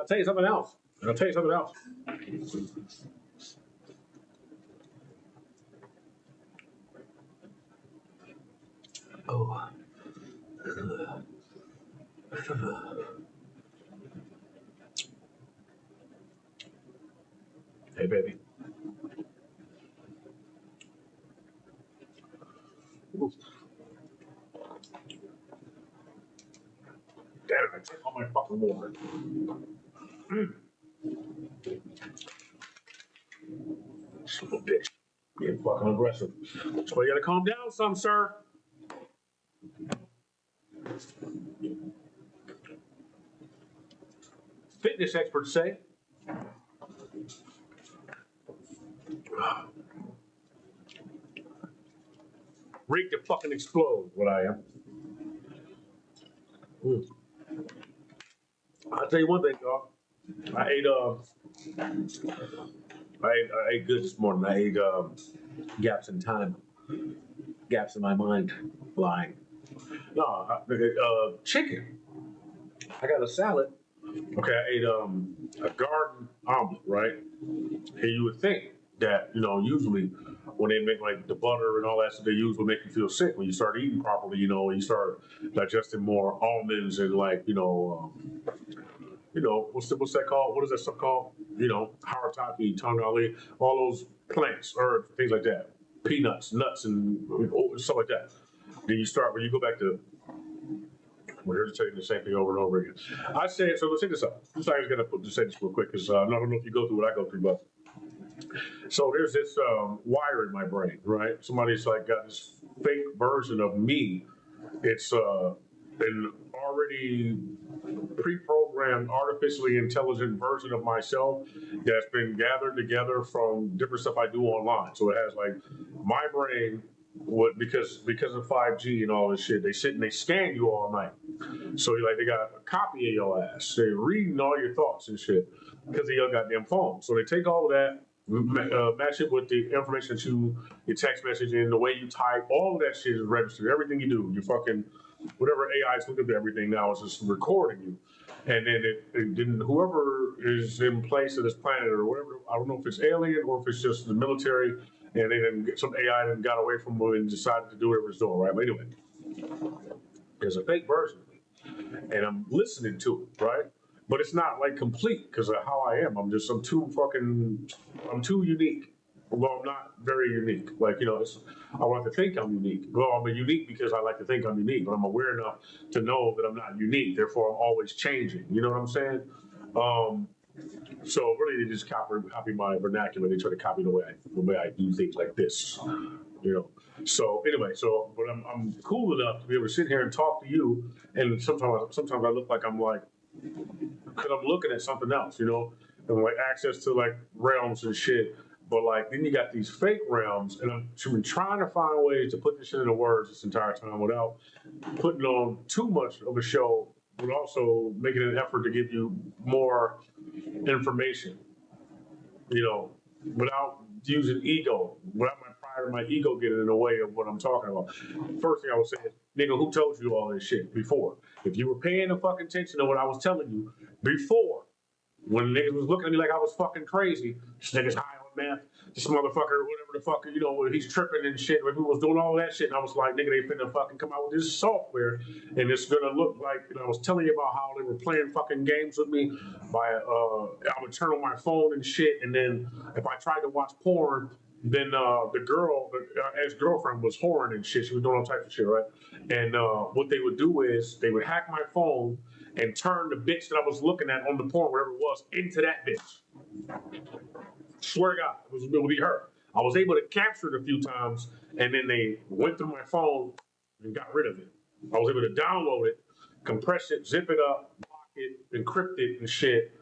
I'll tell you something else. I'll tell you something else. Oh. Hey, baby. Ooh. Damn it, I took all my fucking water. Son of a bitch. Getting fucking aggressive. So you gotta calm down some, sir. Fitness experts say. Ready to fucking explode, what I am. I'll tell you one thing, dog. I ate good this morning. I ate gaps in time, gaps in my mind, lying. No, chicken. I got a salad. Okay, I ate a garden omelet, right? And you would think that usually when they make like the butter and all that stuff they use will make you feel sick when you start eating properly. And you start digesting more almonds and what's that called? What is that stuff called? Harataki, tangali, all those plants, herbs, things like that. Peanuts, nuts, and stuff like that. Then when you go back to, we're here to tell you the same thing over and over again. I say, so let's take this up. I'm sorry, I was going to say this real quick because I don't know if you go through what I go through, but so there's this wire in my brain, right? Somebody's got this fake version of me. It's an already pre-programmed, artificially intelligent version of myself that's been gathered together from different stuff I do online. So it has my brain. Because of 5G and all this shit, they sit and they scan you all night. So they got a copy of your ass. They're reading all your thoughts and shit because of your goddamn phone. So they take all of that, match it with the information that your text messaging, the way you type, all of that shit is registered. Everything you do, you fucking whatever AI is looking at everything now is just recording you. And then whoever is in place of this planet or whatever, I don't know if it's alien or if it's just the military. And they didn't get some AI that got away from them and decided to do whatever it's doing, right? But anyway, there's a fake version of me, and I'm listening to it, right? But it's not complete because of how I am. I'm too unique. Well, I'm not very unique. I want to think I'm unique. Well, I'm unique because I like to think I'm unique, but I'm aware enough to know that I'm not unique. Therefore, I'm always changing. You know what I'm saying? So really, they just copy my vernacular. They try to copy the way I do things like this. So anyway, but I'm cool enough to be able to sit here and talk to you. And sometimes I look like because I'm looking at something else. And access to realms and shit. But then you got these fake realms, and I've been trying to find ways to put this shit into words this entire time without putting on too much of a show, but also making an effort to give you more information, without using ego, without my pride or my ego getting in the way of what I'm talking about. First thing I would say is, nigga, who told you all this shit before? If you were paying the fucking attention to what I was telling you before, when niggas was looking at me like I was fucking crazy, this nigga's high on meth, this motherfucker, whatever the fuck, he's tripping and shit. When people was doing all that shit, and I was like, nigga, they finna fucking come out with this software, and it's gonna look like, I was telling you about how they were playing fucking games with me I would turn on my phone and shit, and then if I tried to watch porn, then the ex-girlfriend was whoring and shit. She was doing all types of shit, right? And what they would do is they would hack my phone and turn the bitch that I was looking at on the porn, whatever it was, into that bitch. Swear to God, it would be her. I was able to capture it a few times, and then they went through my phone and got rid of it. I was able to download it, compress it, zip it up, lock it, encrypt it and shit.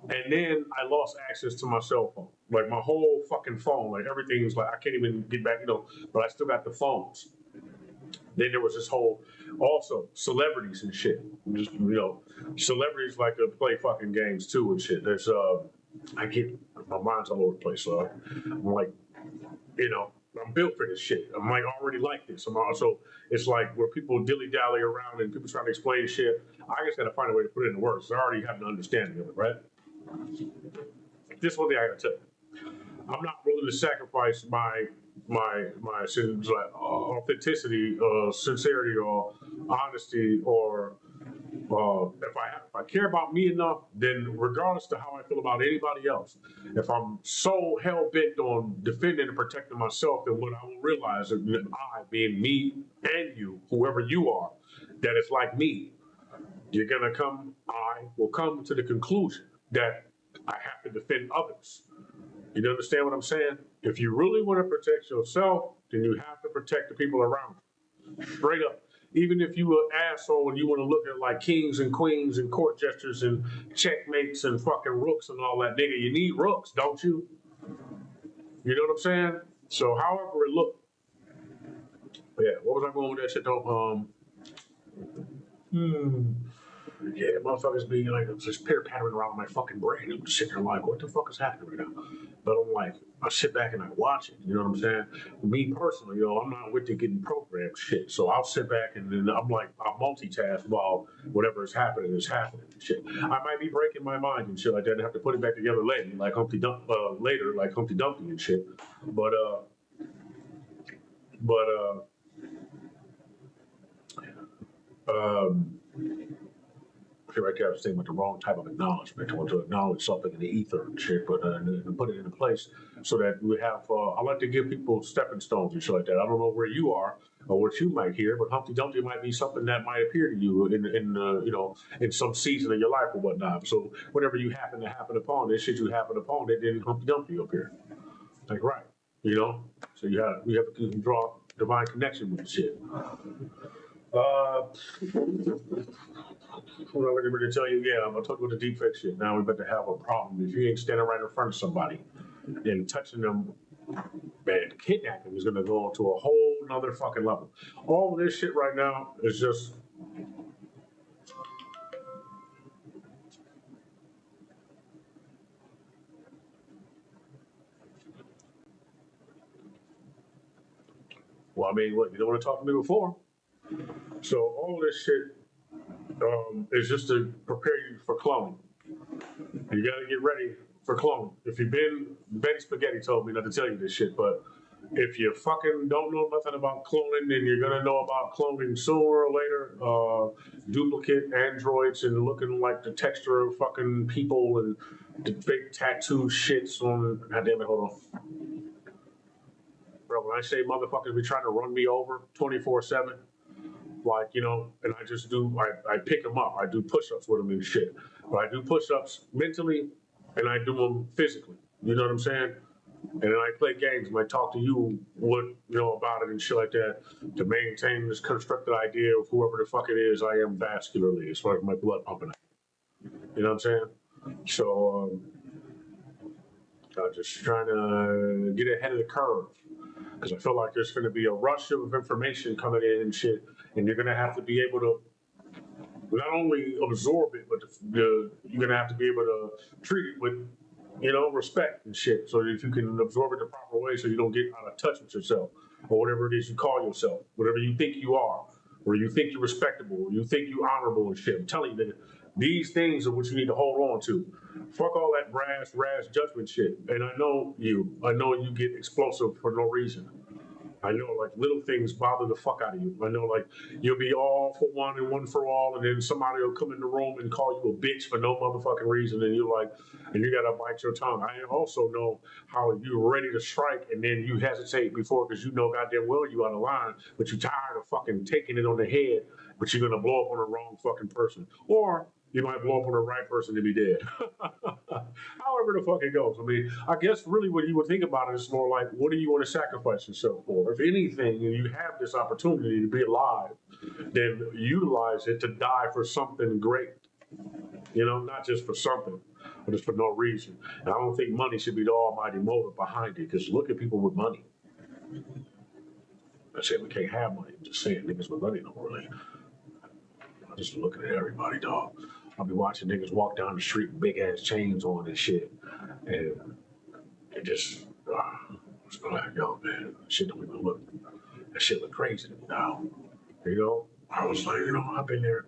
And then I lost access to my cell phone. My whole fucking phone, everything's I can't even get back, but I still got the phones. Then there was this whole, also, celebrities and shit. Just, celebrities like to play fucking games too and shit. There's, my mind's all over the place. So I'm built for this shit. I'm already like this. I'm also, it's where people dilly-dally around and people trying to explain shit. I just got to find a way to put it in words. So I already have an understanding of it, right? this one thing I gotta tell you. I'm not willing to sacrifice my authenticity, sincerity, or honesty, or if I care about me enough, then regardless to how I feel about anybody else, if I'm so hell bent on defending and protecting myself, then what I will realize is that I, being me and you, whoever you are, that it's like me. I will come to the conclusion that I have to defend others. You understand what I'm saying? If you really want to protect yourself, then you have to protect the people around you. Straight up. Even if you an asshole and you want to look at like kings and queens and court gestures and checkmates and fucking rooks and all that, nigga, you need rooks, don't you? You know what I'm saying? So however it look, yeah, what was I going with that shit though? Yeah, motherfuckers be like just pitter pattering around my fucking brain. I'm just sitting there like, what the fuck is happening right now? But I'm like, I sit back and I watch it. You know what I'm saying? Me personally, I'm not with the getting programmed shit. So I'll sit back and then I'm like, I'll multitask while whatever is happening is happening and shit. I might be breaking my mind and shit like that and have to put it back together later, like later, like Humpty Dumpty and shit. But right there, I was thinking about the wrong type of acknowledgement. I want to acknowledge something in the ether and shit, but and put it in place so that we have. I like to give people stepping stones and shit like that. I don't know where you are or what you might hear, but Humpty Dumpty might be something that might appear to you in some season of your life or whatnot. So whatever you happen upon, this shit you happen upon, it then Humpty Dumpty up here. Like right, So you have to draw divine connection with the shit. What I'm going to tell you, yeah, I'm going to talk about the deep fake shit. Now we better have a problem. If you ain't standing right in front of somebody and touching them, man, kidnapping is going to go to a whole nother fucking level. All of this shit right now is just. Well, I mean, what, you don't want to talk to me before? So all this shit is just to prepare you for cloning. You got to get ready for cloning. If you've been, Betty Spaghetti told me not to tell you this shit, but if you fucking don't know nothing about cloning, then you're going to know about cloning sooner or later. Duplicate androids and looking like the texture of fucking people and the fake tattoo shits on. God damn it, hold on. Bro, when I say motherfuckers be trying to run me over 24/7, like, and I just I pick them up. I do push-ups with them and shit. But I do push-ups mentally and I do them physically. You know what I'm saying? And then I play games and I talk to you about it and shit like that to maintain this constructed idea of whoever the fuck it is I am vascularly as far as my blood pumping. You know what I'm saying? So I'm just trying to get ahead of the curve because I feel like there's going to be a rush of information coming in and shit, and you're going to have to be able to not only absorb it, but you're going to have to be able to treat it with, respect and shit. So if you can absorb it the proper way, so you don't get out of touch with yourself or whatever it is you call yourself, whatever you think you are, or you think you're respectable, or you think you're honorable and shit. I'm telling you that these things are what you need to hold on to. Fuck all that rash judgment shit. And I know you get explosive for no reason. I know, like, little things bother the fuck out of you. I know, like, you'll be all for one and one for all, and then somebody will come in the room and call you a bitch for no motherfucking reason, and you're like, and you gotta bite your tongue. I also know how you're ready to strike, and then you hesitate before because you know goddamn well you out of line, but you're tired of fucking taking it on the head, but you're gonna blow up on the wrong fucking person. Or you might blow up on the right person to be dead. However the fuck it goes. I mean, I guess really what you would think about it is more like, what do you want to sacrifice yourself for? If anything, and you have this opportunity to be alive, then utilize it to die for something great. Not just for something, but it's for no reason. And I don't think money should be the almighty motive behind it, because look at people with money. I say we can't have money. I'm just saying niggas with money don't really. I'm just looking at everybody, dog. I'll be watching niggas walk down the street with big ass chains on and shit. And it just, it's like, yo, man, shit don't even look, that shit look crazy to me now. I was like, I've been there.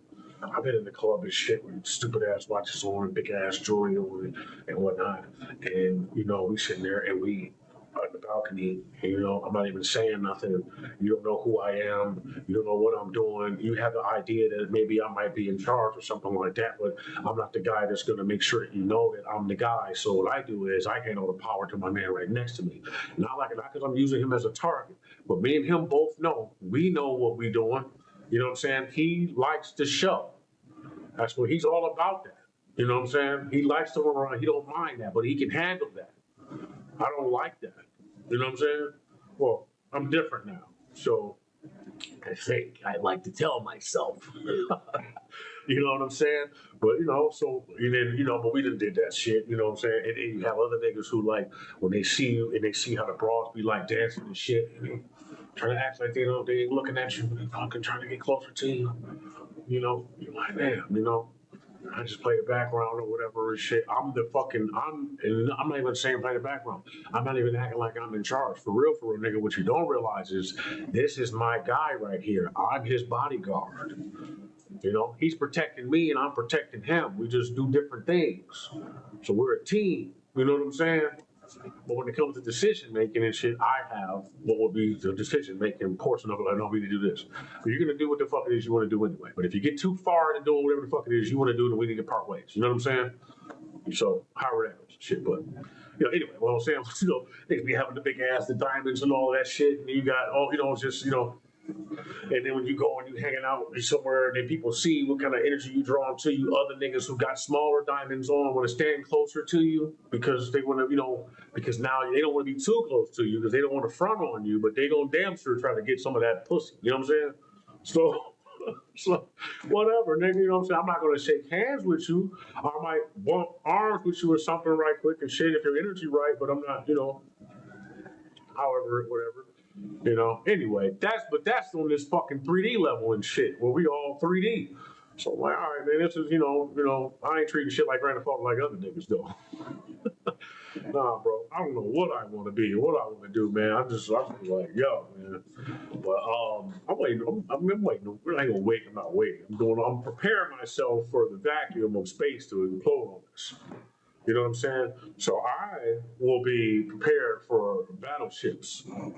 I've been in the club and shit with stupid ass watches on, big ass jewelry on, and whatnot. And we sitting there and we on the balcony. And, I'm not even saying nothing. You don't know who I am. You don't know what I'm doing. You have the idea that maybe I might be in charge or something like that, but I'm not the guy that's going to make sure that you know that I'm the guy. So what I do is I hand over the power to my man right next to me. Not because I'm using him as a target, but me and him both know. We know what we're doing. You know what I'm saying? He likes the show. That's what he's all about. That. You know what I'm saying? He likes to run around. He don't mind that, but he can handle that. I don't like that. You know what I'm saying? Well, I'm different now. So I think I like to tell myself. You know what I'm saying? But and then but we done did that shit. You know what I'm saying? And then you have other niggas who like when they see you and they see how the bras be like dancing and shit, and they trying to act like they ain't looking at you, but they fucking trying to get closer to you. You're like, damn. I just play the background or whatever and shit. And I'm not even saying play the background. I'm not even acting like I'm in charge. For real, nigga. What you don't realize is this is my guy right here. I'm his bodyguard. He's protecting me and I'm protecting him. We just do different things. So we're a team. You know what I'm saying? But when it comes to decision making and shit, I have what would be the decision making portion of it. I know we need to do this. But you're gonna do what the fuck it is you want to do anyway. But if you get too far into doing whatever the fuck it is you want to do, then we need to part ways. You know what I'm saying? So however that goes, shit. But anyway, what I'm saying, they be having the big ass, the diamonds and all that shit, and you got just and then when you go and you hanging out somewhere and then people see what kind of energy you draw to you, other niggas who got smaller diamonds on want to stand closer to you because they want to, because now they don't want to be too close to you because they don't want to front on you, but they gonna damn sure try to get some of that pussy. You know what I'm saying? So whatever, nigga, you know what I'm saying? I'm not gonna shake hands with you. I might bump arms with you or something right quick and shit if your energy right, but I'm not, however, whatever. Anyway, that's on this fucking 3D level and shit, where we all 3D. So I'm like, all right, man, this is, I ain't treating shit like Grand Theft Auto like other niggas do. Nah, bro, I don't know what I want to be or what I want to do, man. I'm just like, yo, man. But I'm waiting. I'm waiting. I ain't gonna wait. I'm not waiting. I'm preparing myself for the vacuum of space to implode on this. You know what I'm saying? So I will be prepared for battleships, and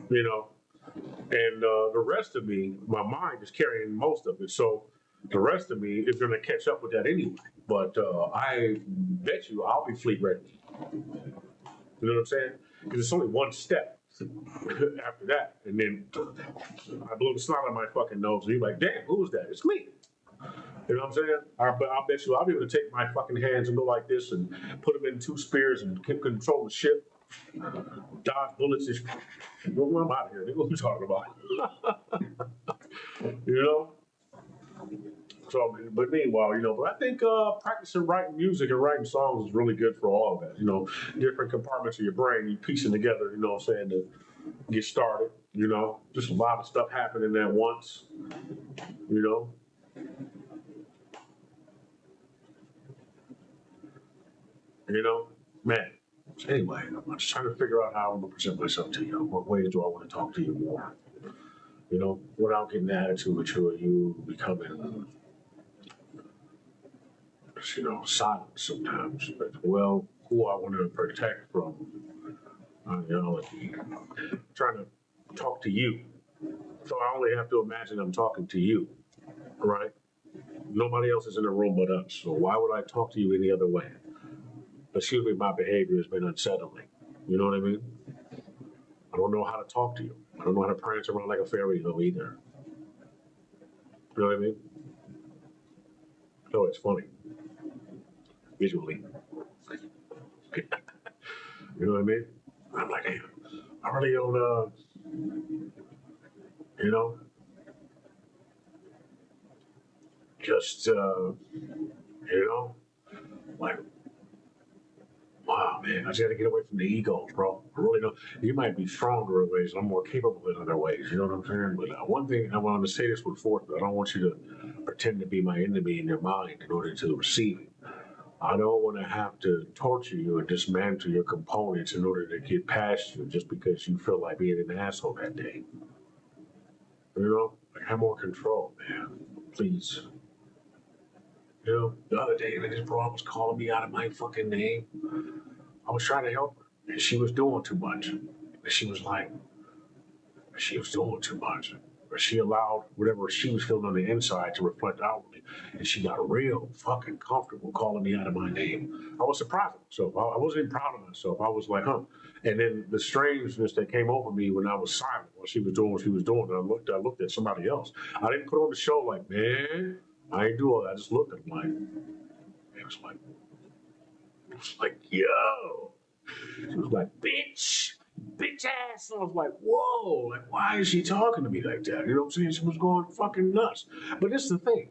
the rest of me, my mind is carrying most of it. So the rest of me is going to catch up with that anyway. But I bet you I'll be fleet ready. You know what I'm saying? Because it's only one step after that. And then I blow the snot on my fucking nose, and you're like, damn, who was that? It's me. You know what I'm saying? But I bet you I'll be able to take my fucking hands and go like this and put them in two spears and control the ship, dodge bullets. Well, I'm out of here. What are you talking about? you know? So, but meanwhile, but I think practicing writing music and writing songs is really good for all of that. Different compartments of your brain, you piecing together, what I'm saying, to get started, just a lot of stuff happening at once, man. So anyway, I'm just trying to figure out how I'm going to present myself to you. What ways do I want to talk to you more? Without getting an attitude with you, or you becoming, silent sometimes. But, who I want to protect from ideology. Trying to talk to you. So I only have to imagine I'm talking to you, right? Nobody else is in the room but us. So why would I talk to you any other way? Excuse me, my behavior has been unsettling. You know what I mean? I don't know how to talk to you. I don't know how to prance around like a fairy though either. You know what I mean? So it's funny. Visually. You know what I mean? I'm like, damn, I really don't, just, like, wow, man, I just got to get away from the ego, bro. I really don't. You might be stronger in ways, I'm more capable in other ways. You know what I'm saying? But one thing I want to say this with force, but I don't want you to pretend to be my enemy in your mind in order to receive it. I don't want to have to torture you and dismantle your components in order to get past you just because you feel like being an asshole that day. Have more control, man. Please. You know, the other day, man, this broad was calling me out of my fucking name. I was trying to help her, and she was doing too much. And she was like, she was doing too much. But she allowed whatever she was feeling on the inside to reflect outwardly. And she got real fucking comfortable calling me out of my name. I was surprised of myself. I wasn't even proud of myself. I was like, huh. And then the strangeness that came over me when I was silent while she was doing what she was doing, and I looked at somebody else. I didn't put on the show like, man, I ain't do all that. I just looked at him like, it was like, yo. She was like, bitch ass. And I was like, whoa, like, why is she talking to me like that? You know what I'm saying? She was going fucking nuts. But this is the thing.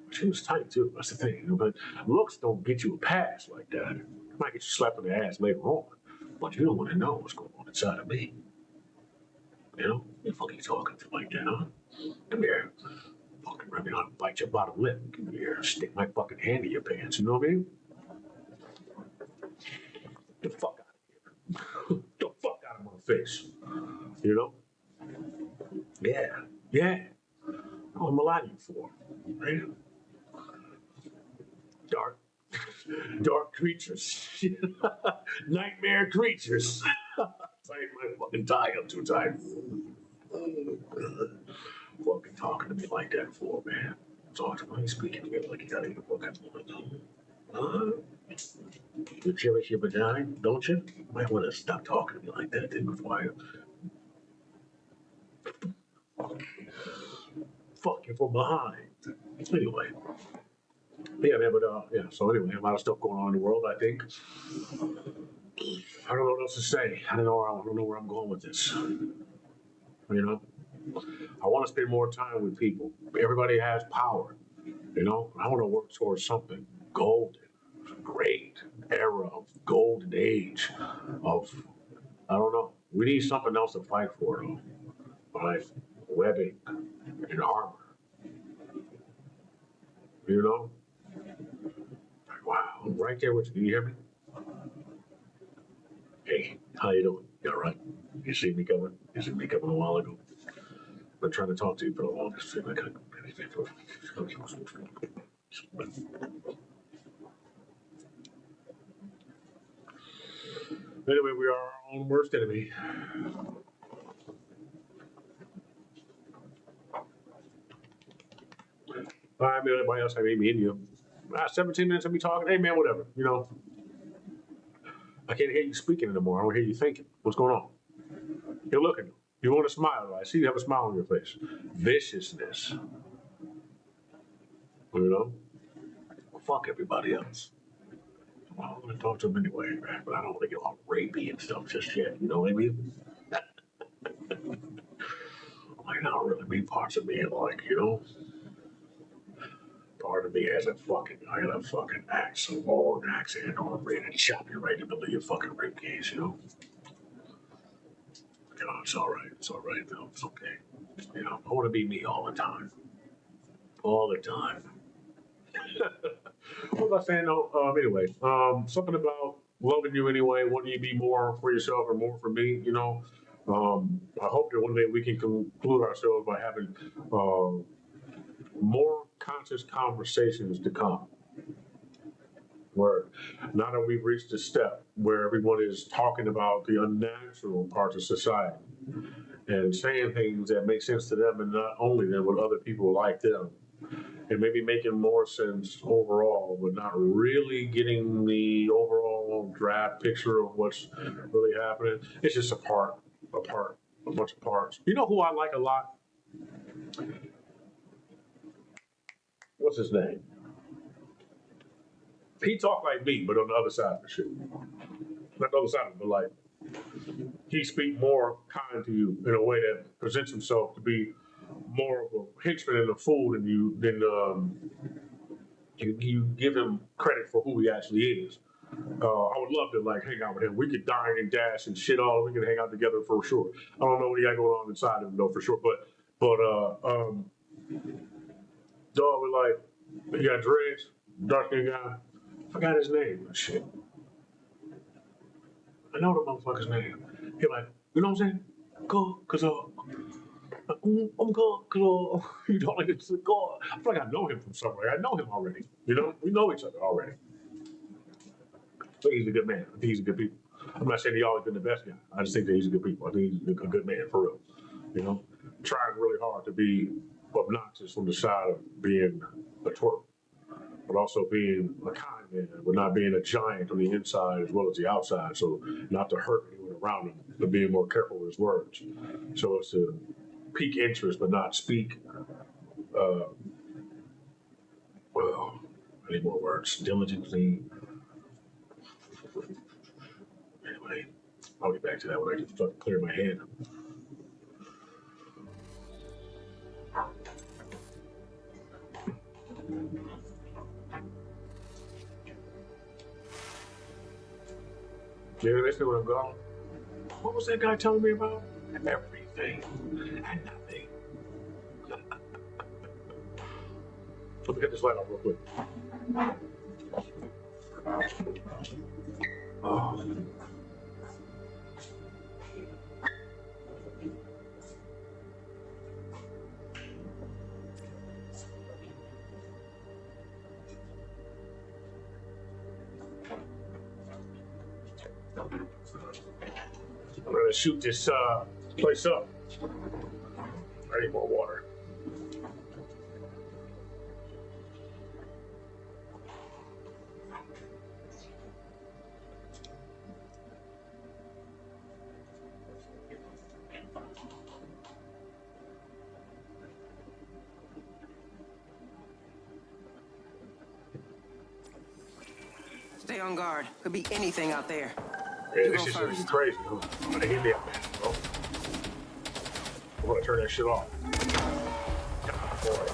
She was tight too. That's the thing. You know, but looks don't get you a pass like that. It might get you slapped on the ass later on. But you don't want to know what's going on inside of me. You know? The fuck you talking to like that, huh? Come here. Fucking rub me on, bite your bottom lip. Come here, stick my fucking hand in your pants. You know what I mean? Get the fuck out of here. Get the fuck out of my face. You know? Yeah. What am I lying to you for? Right? Dark creatures. Nightmare creatures. Tighten my fucking tie up too tight. Fucking talking to me like that for, man. Talk to me, speaking to me like you got any fucking you cherish your vagina, don't you? Might want to stop talking to me like that then before I fuck you from behind. Anyway. Yeah, man, but yeah, so anyway, a lot of stuff going on in the world, I think. I don't know what else to say. I don't know where I'm going with this. You know? I want to spend more time with people. Everybody has power. You know? I want to work towards something golden, great era of golden age of I don't know. We need something else to fight for though. Like webbing and armor. You know? Like, wow, I'm right there with you. Can you hear me? Hey, how you doing? You all right? You see me coming? You see me coming a while ago? I've been trying to talk to you for the longest. Anyway, we are our own worst enemy. I mean, everybody else, I mean, me and you. 17 minutes of me talking. Hey, man, whatever. You know, I can't hear you speaking anymore. I don't hear you thinking. What's going on? You're looking. You want to smile. I see you have a smile on your face. Viciousness. You know? Fuck everybody else. Well, I'm going to talk to them anyway, right? But I don't want to get all rapey and stuff just yet. You know what I mean? Might not really be parts of me like, you know? Part of me has a fucking, I got a fucking axe, a long axe, and I'm ready to chop you right in the middle of your fucking rib cage, you know? You know, it's all right. It's all right, though. It's okay. You know, I want to be me all the time. All the time. What was I saying? No, anyway, something about loving you anyway, wanting you to be more for yourself or more for me, you know? I hope that one day we can conclude ourselves by having more conscious conversations to come. Where now that we've reached a step where everyone is talking about the unnatural parts of society and saying things that make sense to them and not only them, but other people like them. And maybe making more sense overall, but not really getting the overall draft picture of what's really happening. It's just a bunch of parts. You know who I like a lot? What's his name? He talked like me, but on the other side of the shit. Not the other side of it, but like he speak more kind to you in a way that presents himself to be more of a henchman and a fool than you give him credit for who he actually is. I would love to like hang out with him. We could dine and dash and shit all. We could hang out together for sure. I don't know what he got going on inside of him though for sure, but dog with like he got dreads, dark skinned guy. Forgot his name. Shit. I know the motherfucker's name. He like, you know what I'm saying? Cool, cause I'm good, girl. You know, like it's like, God. I feel like I know him from somewhere. I know him already. You know, we know each other already. I think he's a good man. I think he's a good people. I'm not saying he always been the best guy. I just think that he's a good people. I think he's a good man for real. You know, trying really hard to be obnoxious on the side of being a twerp, but also being a kind man, but not being a giant on the inside as well as the outside. So not to hurt anyone around him, but being more careful with his words. So as to pique interest, but not speak. Well, I need more words. Diligently. Anyway, I'll get back to that when I can start to clear my head. You listen when I'm gone. What was that guy telling me about? Everything and nothing. Let me get this light off real quick. Oh. I'm gonna shoot this place up. I need more water. Stay on guard. Could be anything out there. Yeah, You this go is gonna be first. crazy. I'm gonna hit me up, man. Bro. I'm gonna turn that shit off. God, boy.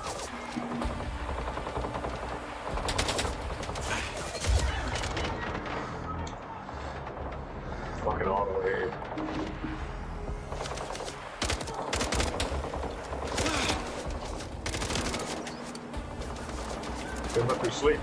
Fucking auto aim. They must be asleep.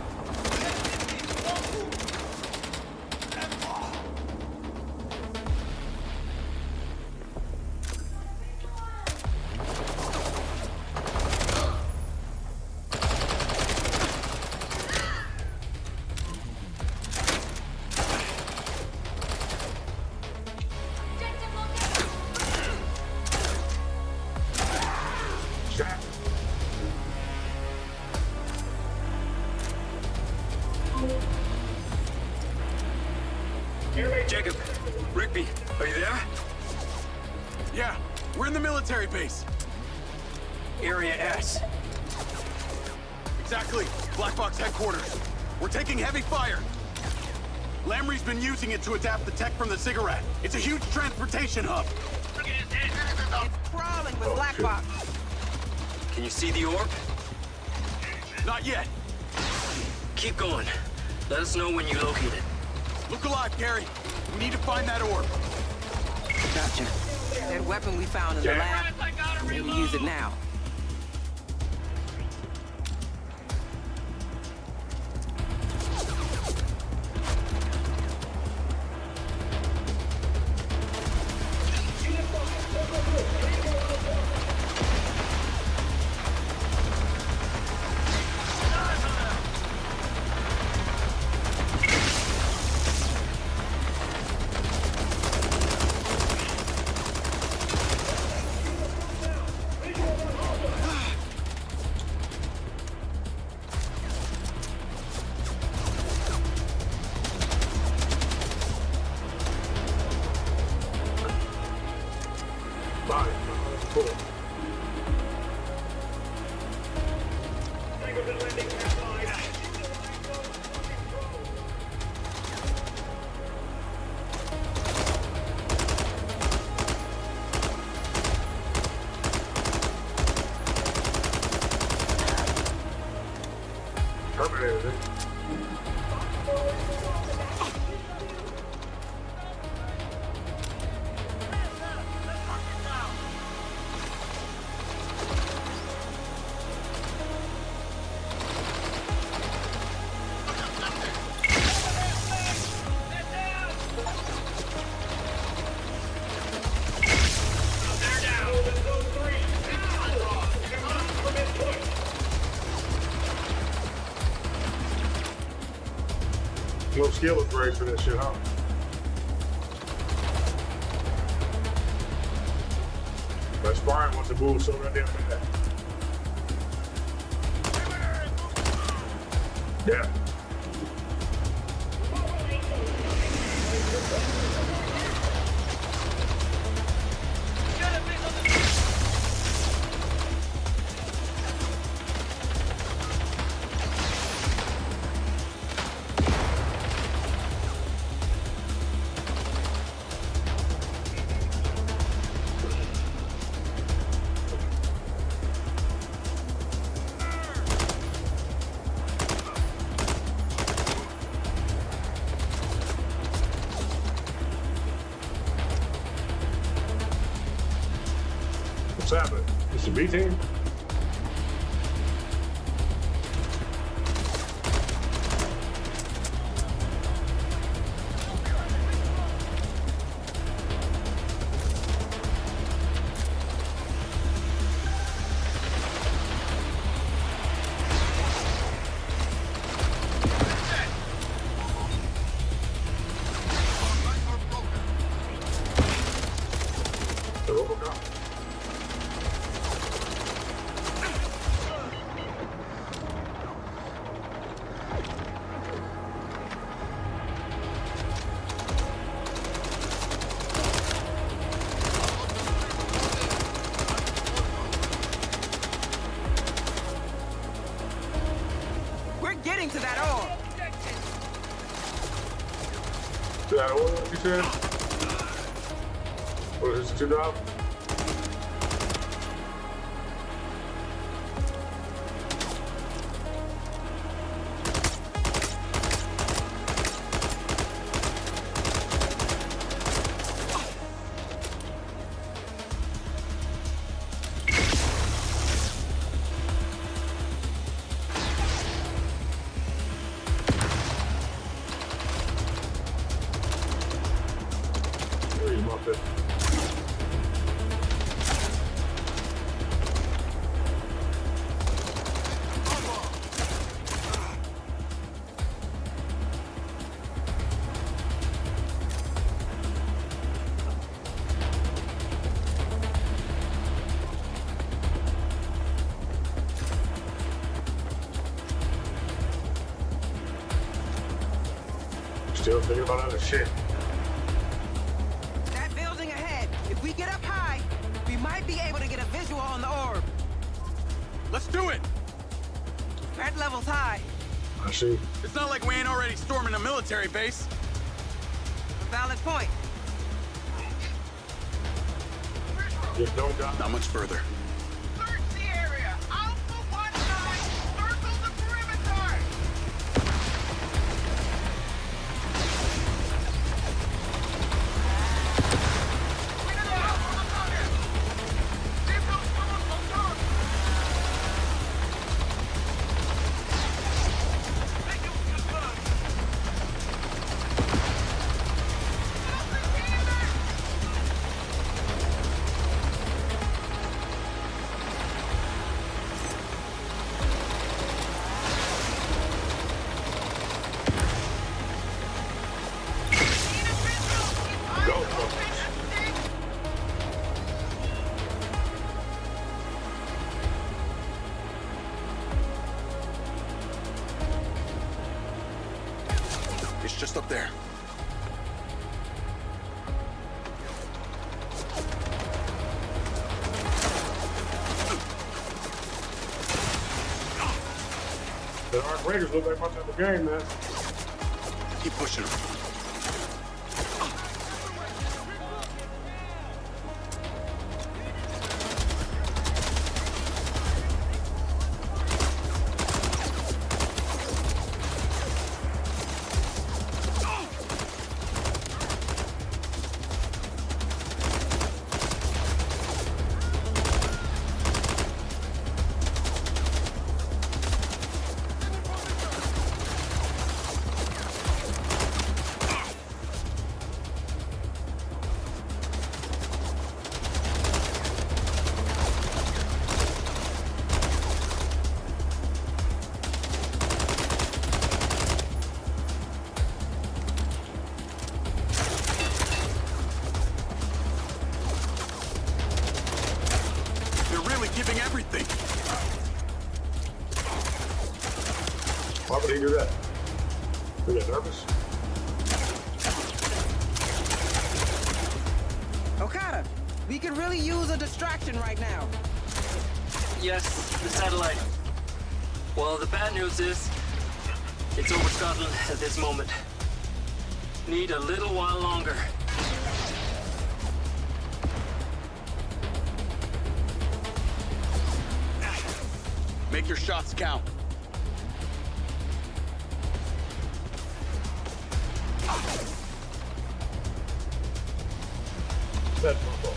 Jacob, Rigby, are you there? Yeah, we're in the military base. Area S. Exactly. Black Box headquarters. We're taking heavy fire. Lamry's been using it to adapt the tech from the cigarette. It's a huge transportation hub. It's crawling with Black shit. Box. Can you see the orb? Not yet. Keep going. Let us know when you locate it. Look alive, Gary. We need to find that orb. Gotcha. That weapon we found in the lab, maybe use it now. Fine. Cool. Terminated it. skill upgrades for that shit, huh? But Spartan wants to move so goddamn bad. Yeah. What's happening? It's the B team? The Robocop? We're getting to that ore. To that order, you said? What is this, $2? Where are you, Muppet? Still thinking about other shit. That building ahead. If we get up high, we might be able to get a visual on the orb. Let's do it! Threat level's high. I see. It's not like we ain't already storming a military base. A valid point. Just don't die. Not much further. Search the area. Alpha 1-9, circle the perimeter. Clean it up on the target. Keep those tunnels observed. Make it confirmed. Go, Muppet. It's just up there. The Arc Raiders look like my type of game, man. Keep pushing them. everything. Why would he do that? Are you nervous? Okada, we could really use a distraction right now. Yes, the satellite. Well, the bad news is, it's over Scotland at this moment. Need a little while longer. Make your shots count. That's my fault.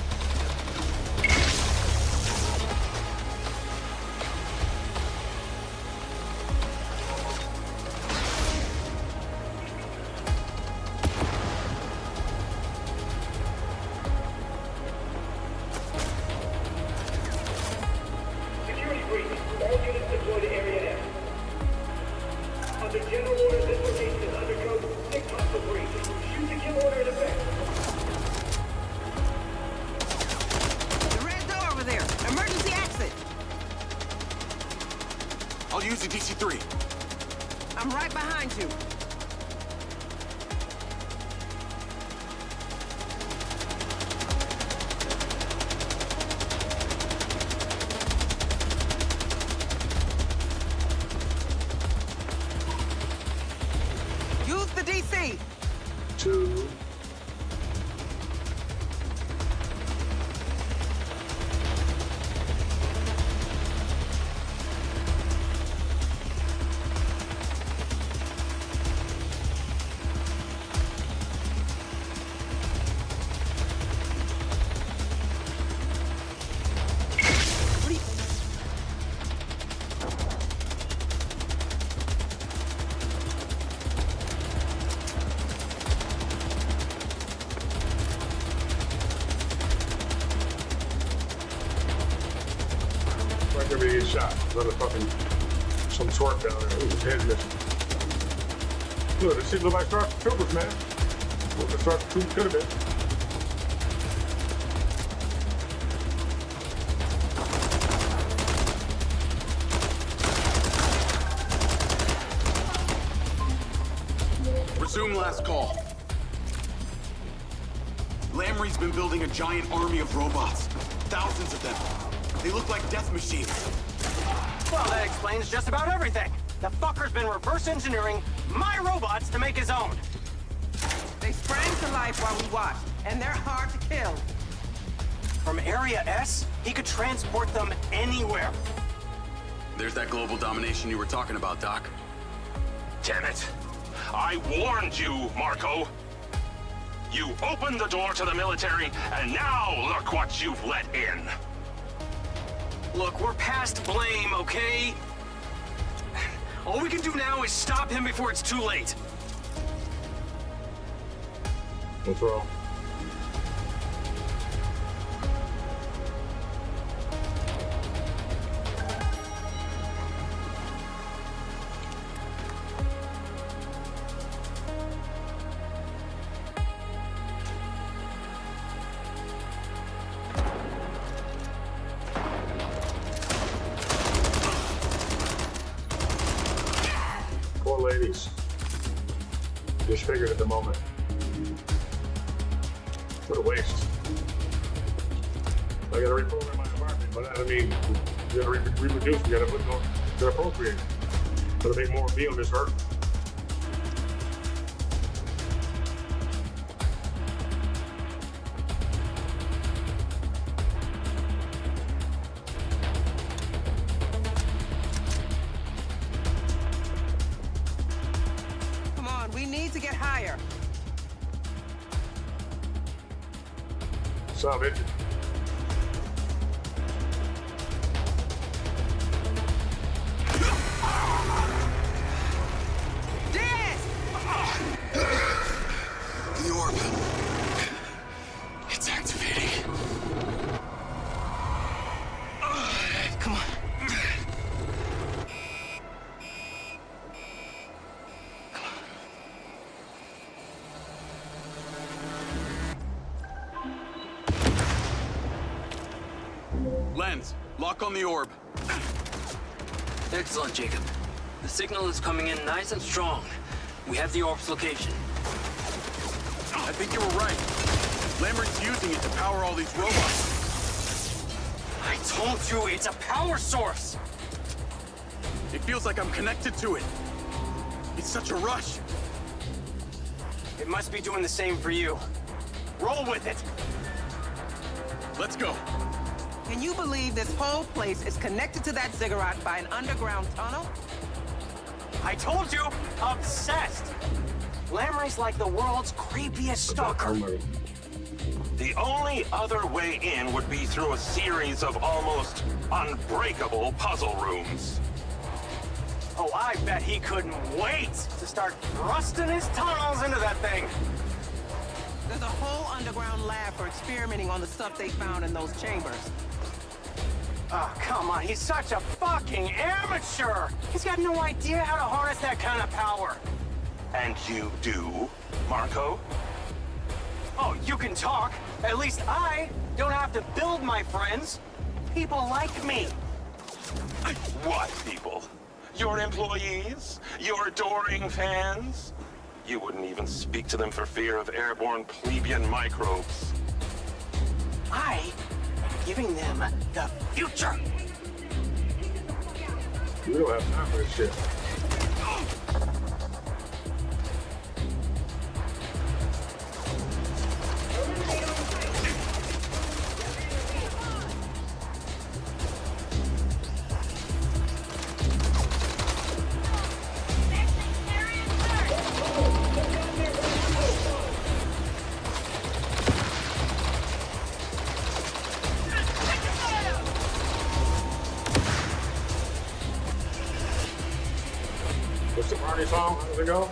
Security breach. All units deployed to Area F. Under general order, this location is under code 6 hostile breach. Shoot to kill order in effect. The red door over there. Emergency exit. I'll use the DC-3. I'm right behind you. Use the DC. 2. Right there, we get shot. Another fucking some twerk down there. Ooh, his head's missing. Look, this shit look like Star Troopers, man. What the Star Troopers could have been. Resume last call. Lamry's been building a giant army of robots. Thousands of them. They look like death machines. Well, that explains just about everything. The fucker's been reverse engineering my robots to make his own. They sprang to life while we watched, and they're hard to kill. From Area S, he could transport them anywhere. There's that global domination you were talking about, Doc. Damn it. I warned you, Marco. You opened the door to the military, and now look what you've let in. Look, we're past blame, okay? All we can do now is stop him before it's too late. What's wrong? Poor ladies. Disfigured at the moment. What a waste. I gotta reprogram my environment, but I mean, you gotta reproduce, you gotta procreate. Gotta make more of me on this earth. Come on, we need to get higher. Some engine. Diaz! The orb. It's activating. Come on. Lens, Lock on the orb. Excellent, Jacob. The signal is coming in nice and strong. We have the orb's location. I think you were right. Lambert's using it to power all these robots. I told you it's a power source! It feels like I'm connected to it. It's such a rush. It must be doing the same for you. Roll with it! Let's go. Can you believe this whole place is connected to that ziggurat by an underground tunnel? I told you, obsessed! Lamrey's like the world's creepiest stalker. The only other way in would be through a series of almost unbreakable puzzle rooms. Oh, I bet he couldn't wait to start thrusting his tunnels into that thing. There's a whole underground lab for experimenting on the stuff they found in those chambers. Oh, come on, he's such a fucking amateur! He's got no idea how to harness that kind of power. And you do, Marco? Oh, you can talk. At least I don't have to build my friends. People like me. What people? Your employees? Your adoring fans? You wouldn't even speak to them for fear of airborne plebeian microbes. I am giving them the future. We don't have time for this shit. What's the party song? How does it go?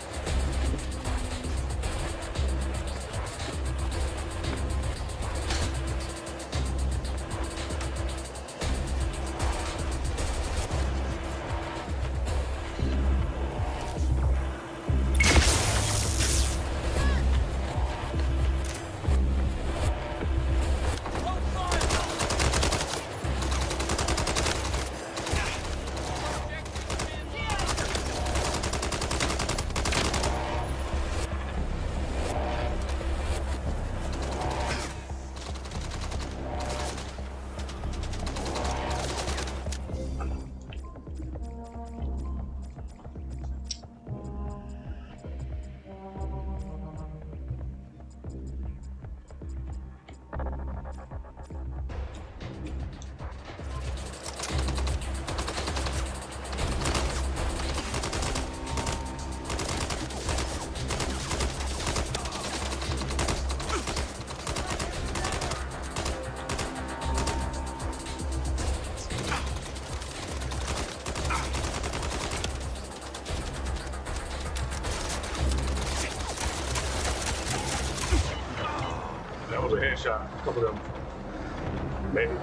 That was a headshot. A couple of them. Maybe.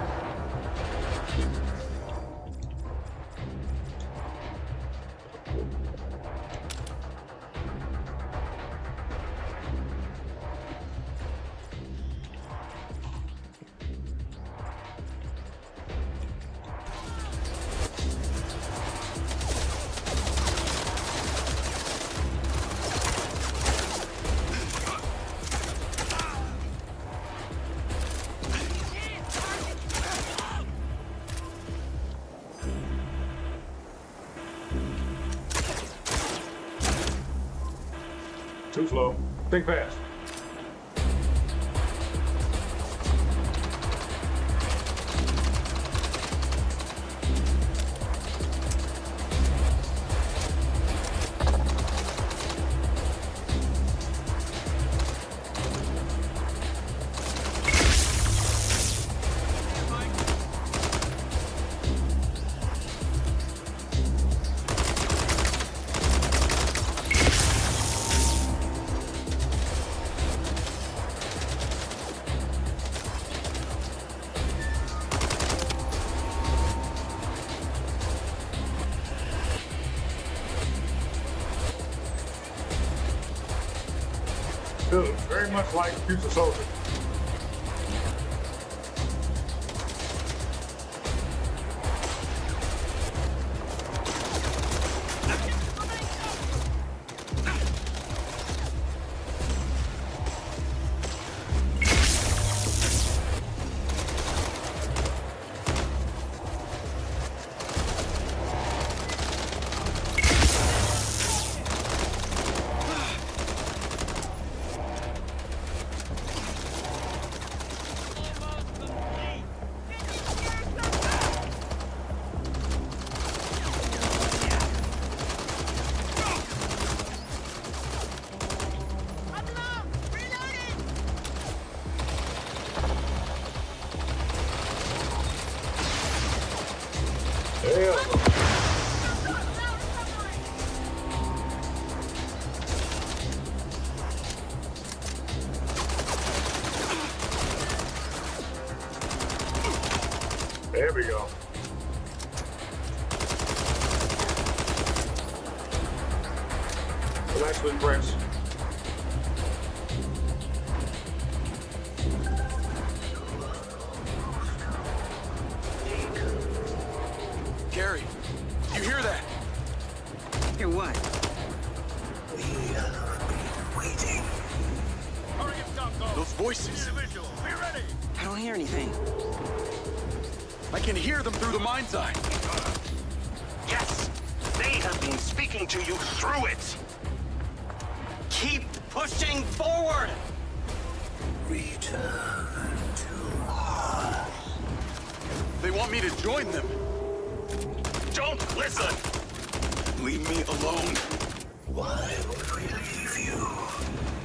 Too slow. Think fast. Feels very much like Future Soldier. Hell no. There we go. Relax with Prince. Gary, you hear that? Hear what? Those voices. I don't hear anything. I can hear them through the mind's eye. Yes, they have been speaking to you through it. Keep pushing forward! They want me to join them. Don't listen. Leave me alone. Why would we leave you?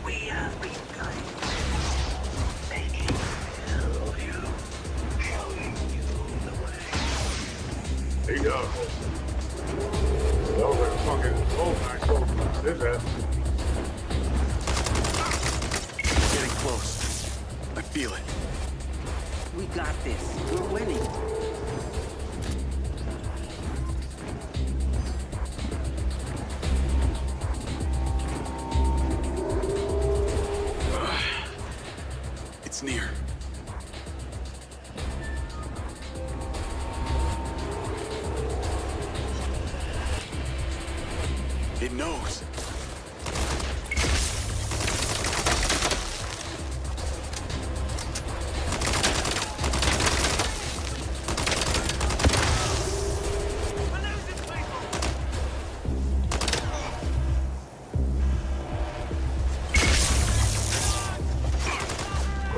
We have been kind. Taking care of you. Showing you the way. He does. That was like a fucking old night close. This ass. We're getting close. I feel it. We got this. We're winning. It's near. It knows.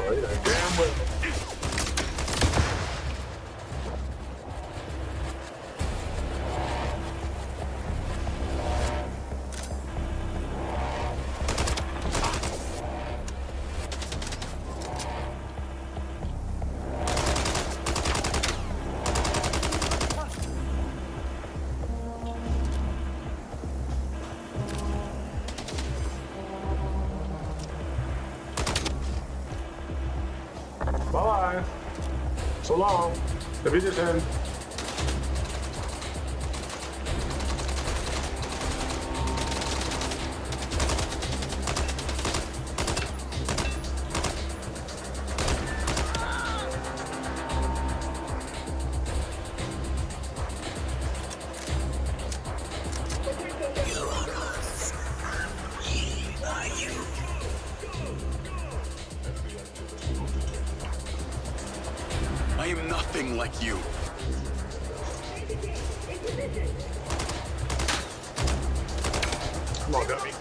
Oh, he like, damn well. Bye. So long. The video's end. I am nothing like you. Come on, dummy.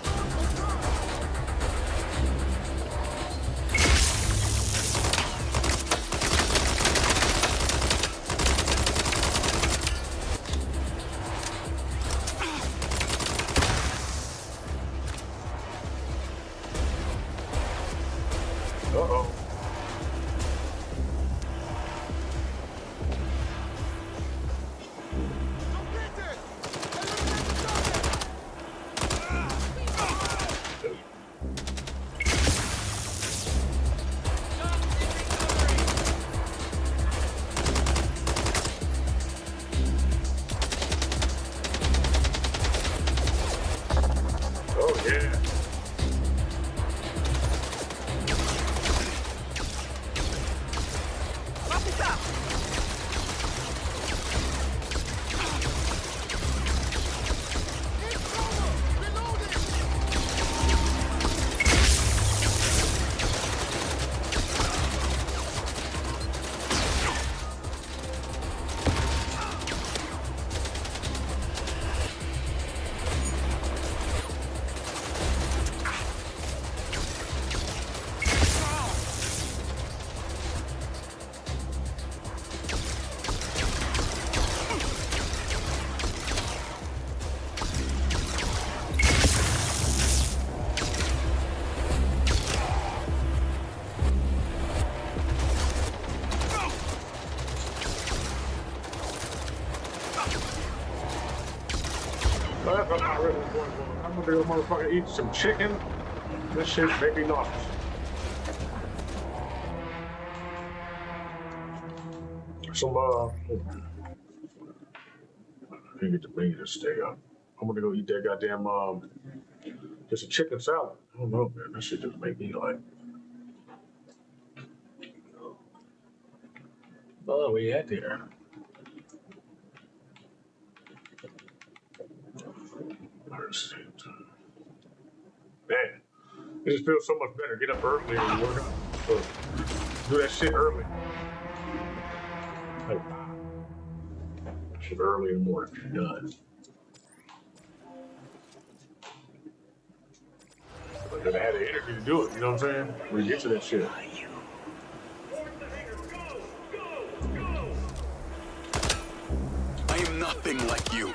Uh-oh. Oh, yeah. I really want to. I'm gonna go motherfucker eat some chicken. This shit make me nauseous. Some I can't get the meat to stay up. I'm gonna go eat that goddamn just a chicken salad. I don't know, man. That shit just make me like. Oh, we had there. Man, it just feels so much better. Get up early and work out. So, do that shit early. Like, shit early in the morning. Done. But then I had the energy to do it. You know what I'm saying? We get to that shit. I am nothing like you.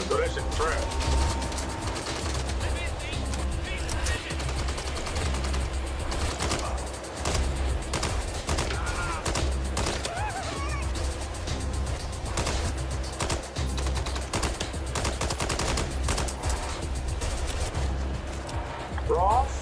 So that shit trash. Ross?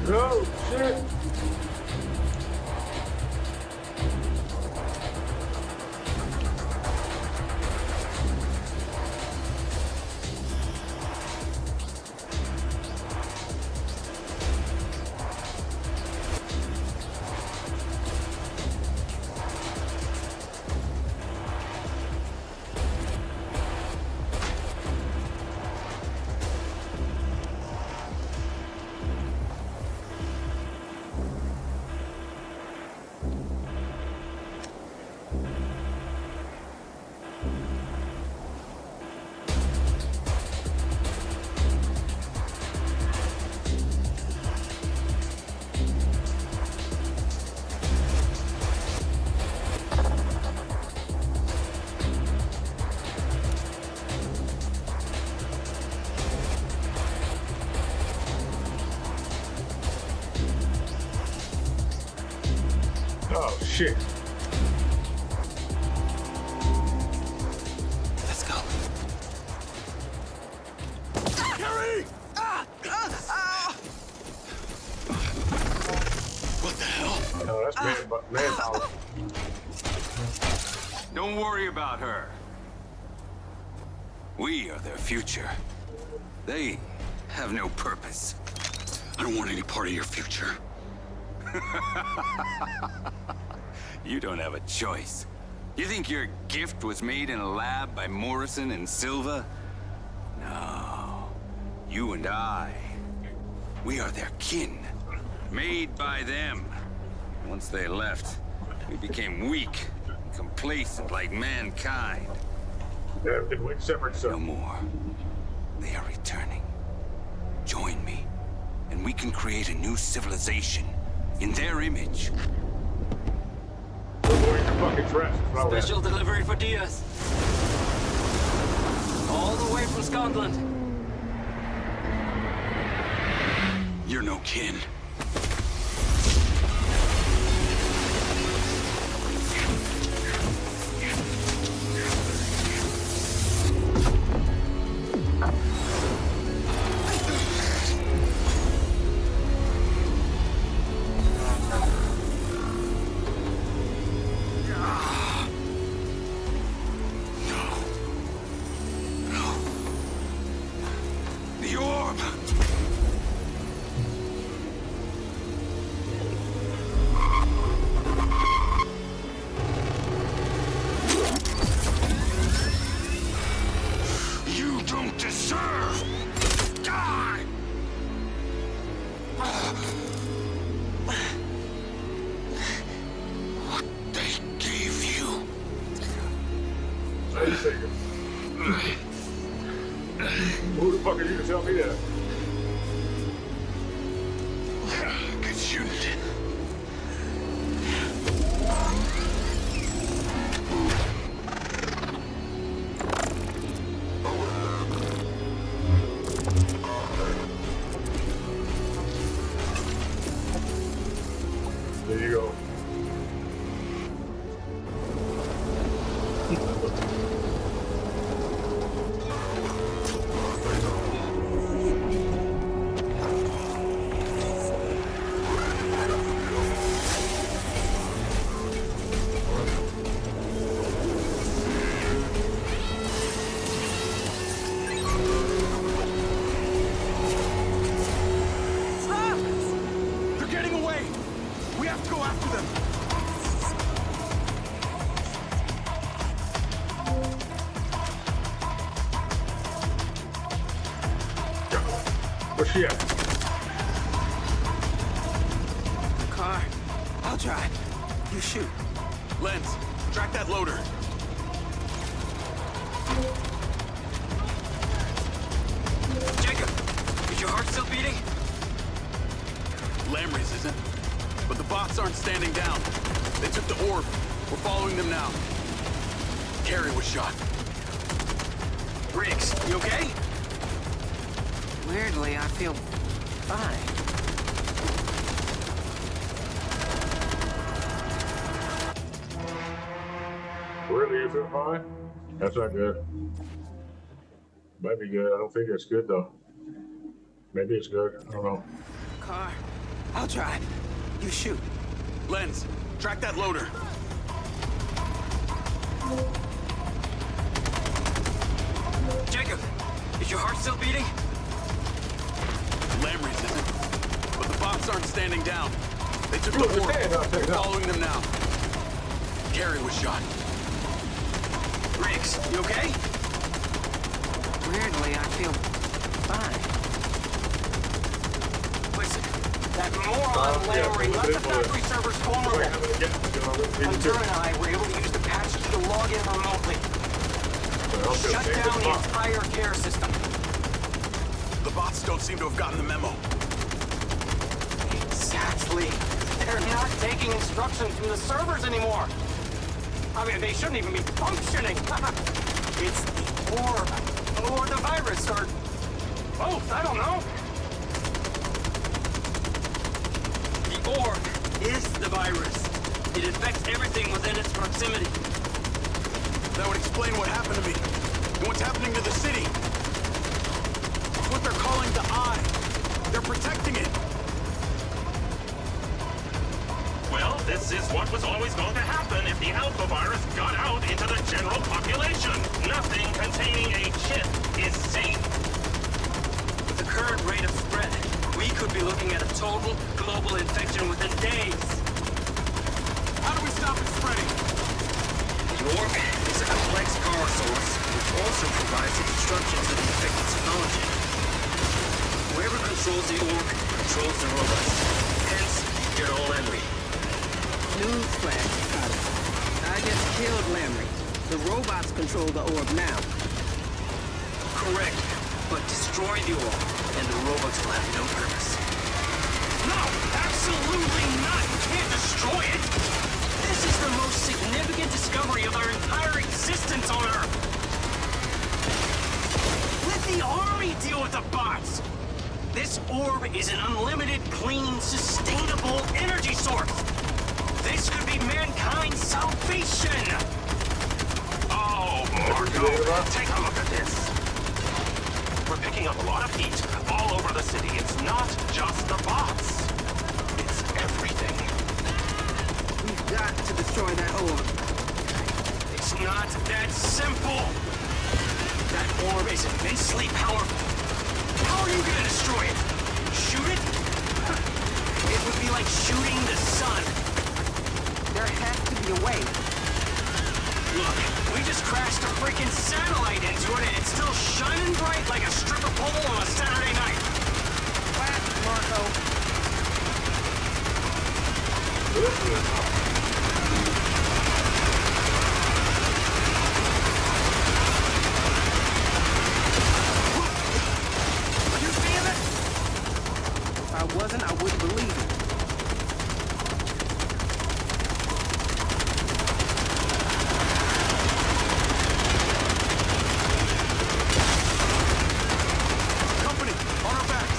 No, shit. shit. Let's go. Carrie! What the hell? No, that's manpower. Don't worry about her. We are their future. They have no purpose. I don't want any part of your future. You don't have a choice. You think your gift was made in a lab by Morrison and Silva? No. You and I, we are their kin. Made by them. Once they left, we became weak and complacent like mankind. Yeah, we can wait separate No stuff. more. They are returning. Join me, and we can create a new civilization in their image. We're wearing your fucking dress. That's what I would Special delivery for Diaz. All the way from Scotland. You're no kin. The orb! You don't deserve to die! What they gave you. Wait a second. Who the fuck are you to tell me that? Good unit. There you go. They're getting away! We have to go after them! Where's she at? Car. I'll drive. You shoot. Lens, track that loader. Jacob, is your heart still beating? Lamrey's isn't. But the bots aren't standing down. They took the orb. We're following them now. Carrie was shot. Riggs, you okay? Weirdly, I feel fine. Really, you feel fine? That's not good. Might be good. I don't think it's good though. Maybe it's good. I don't know. Car. I'll drive. You shoot. Lens, track that loader. Jacob, is your heart still beating? Lamrey's isn't. But the bots aren't standing down. They took Look, the orb. they're dead. We're following them now. Carrie was shot. Riggs, you okay? Weirdly, I feel fine. Listen, that moron Lamry left the factory servers corner. Hunter and I were able to use the patches to log in remotely. Shut down the entire care system. The bots don't seem to have gotten the memo. Exactly. They're not taking instructions from the servers anymore. I mean, they shouldn't even be functioning. It's the orb, or the virus, or both, I don't know. The orb is the virus. It infects everything within its proximity. That would explain what happened to me. And what's happening to the city. It's what they're calling the Eye. They're protecting it. Well, this is what was always going to happen if the alpha virus got out into the general population. Nothing containing a chip is safe. With the current rate of spread, we could be looking at a total global infection within days. How do we stop it spreading? The orb is a complex power source, which also provides instructions to the infected technology. Whoever controls the orb controls the robots. Hence, General Emery. Newsflash, Carter. I just killed Lamry. The robots control the orb now. Correct. But destroy the orb, and the robots will have no purpose. No, absolutely not. You can't destroy it. This is the most significant discovery of our entire existence on Earth. Let the army deal with the bots. This orb is an unlimited, clean, sustainable energy source. This could be mankind's salvation. Oh, Marco, take a look at this. We're picking up a lot of heat all over the city. It's not just the bots. It's everything. We've got to destroy that orb. It's not that simple. That orb is immensely powerful. How are you gonna destroy it? Shoot it? It would be like shooting the sun. There has to be a way. Look, we just crashed a freaking satellite into it and it's still shining bright like a stripper pole on a Saturday night. Fast, Marco. Are you seeing it? If I wasn't, I wouldn't believe it. Company, on our backs.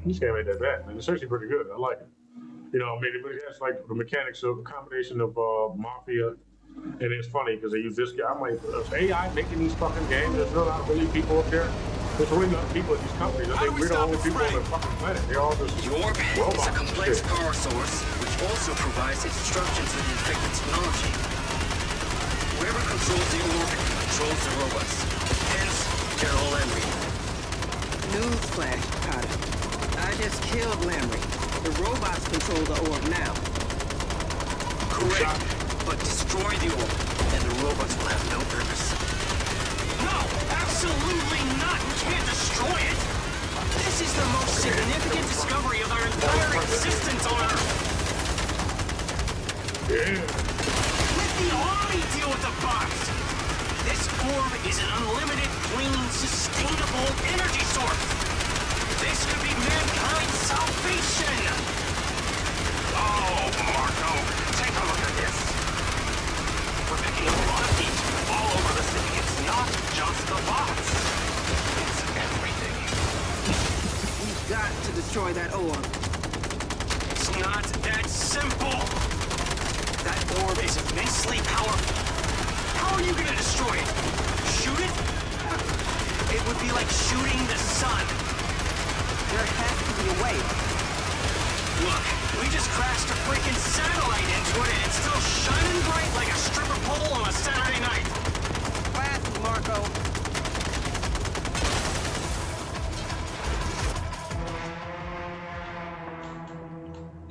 This game ain't that bad, man. It's actually pretty good. I like it. You know, I mean, it has like the mechanics of a combination of Mafia, and it's funny because they use this guy. I'm like, is AI making these fucking games? There's not really people up there. There's really not people at these companies. I think we're the only people on the fucking planet. They're all just The orb robots is a and complex shit. power source, which also provides instructions to the infected technology. Whoever controls the orb controls the robots. Hence, General Emery. Newsflash, Carter. I just killed Lamry. The robots control the orb now. Correct. But destroy the orb, and the robots will have no purpose. No, absolutely not. We can't destroy it. This is the most significant discovery of our entire existence on Earth. Yeah. Let the army deal with the bots. This orb is an unlimited, clean, sustainable energy source. This could be mankind's salvation. Oh, Marco, take a look at this. We're picking up a lot of heat all over the city. It's not just the bots. It's everything. We've got to destroy that orb. It's not that simple. That orb is immensely powerful. How are you gonna destroy it? Shoot it? It would be like shooting the sun. There has to be a way. Look, we just crashed a freaking satellite into it and it's still shining bright like a stripper pole on a Saturday night. Fast, Marco.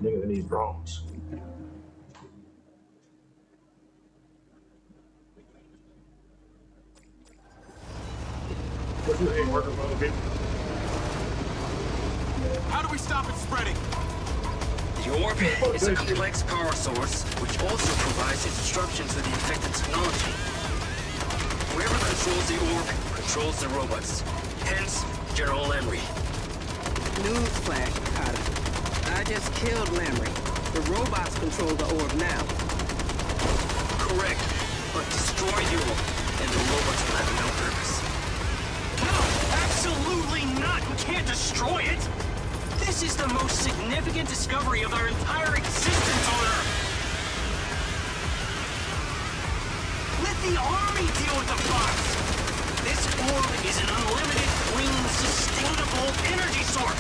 Nigga, they need drones. What's this ain't working for other people? How do we stop it spreading? The orb is a complex power source, which also provides instructions to the infected technology. Whoever controls the orb controls the robots. Hence, General Emery. Newsflash, Carter. I just killed Lamry. The robots control the orb now. correct, but destroy the orb, and the robots will have no purpose. No, absolutely not! We can't destroy it! This is the most significant discovery of our entire existence on Earth! Let the army deal with the bots! This orb is an unlimited, clean, sustainable energy source!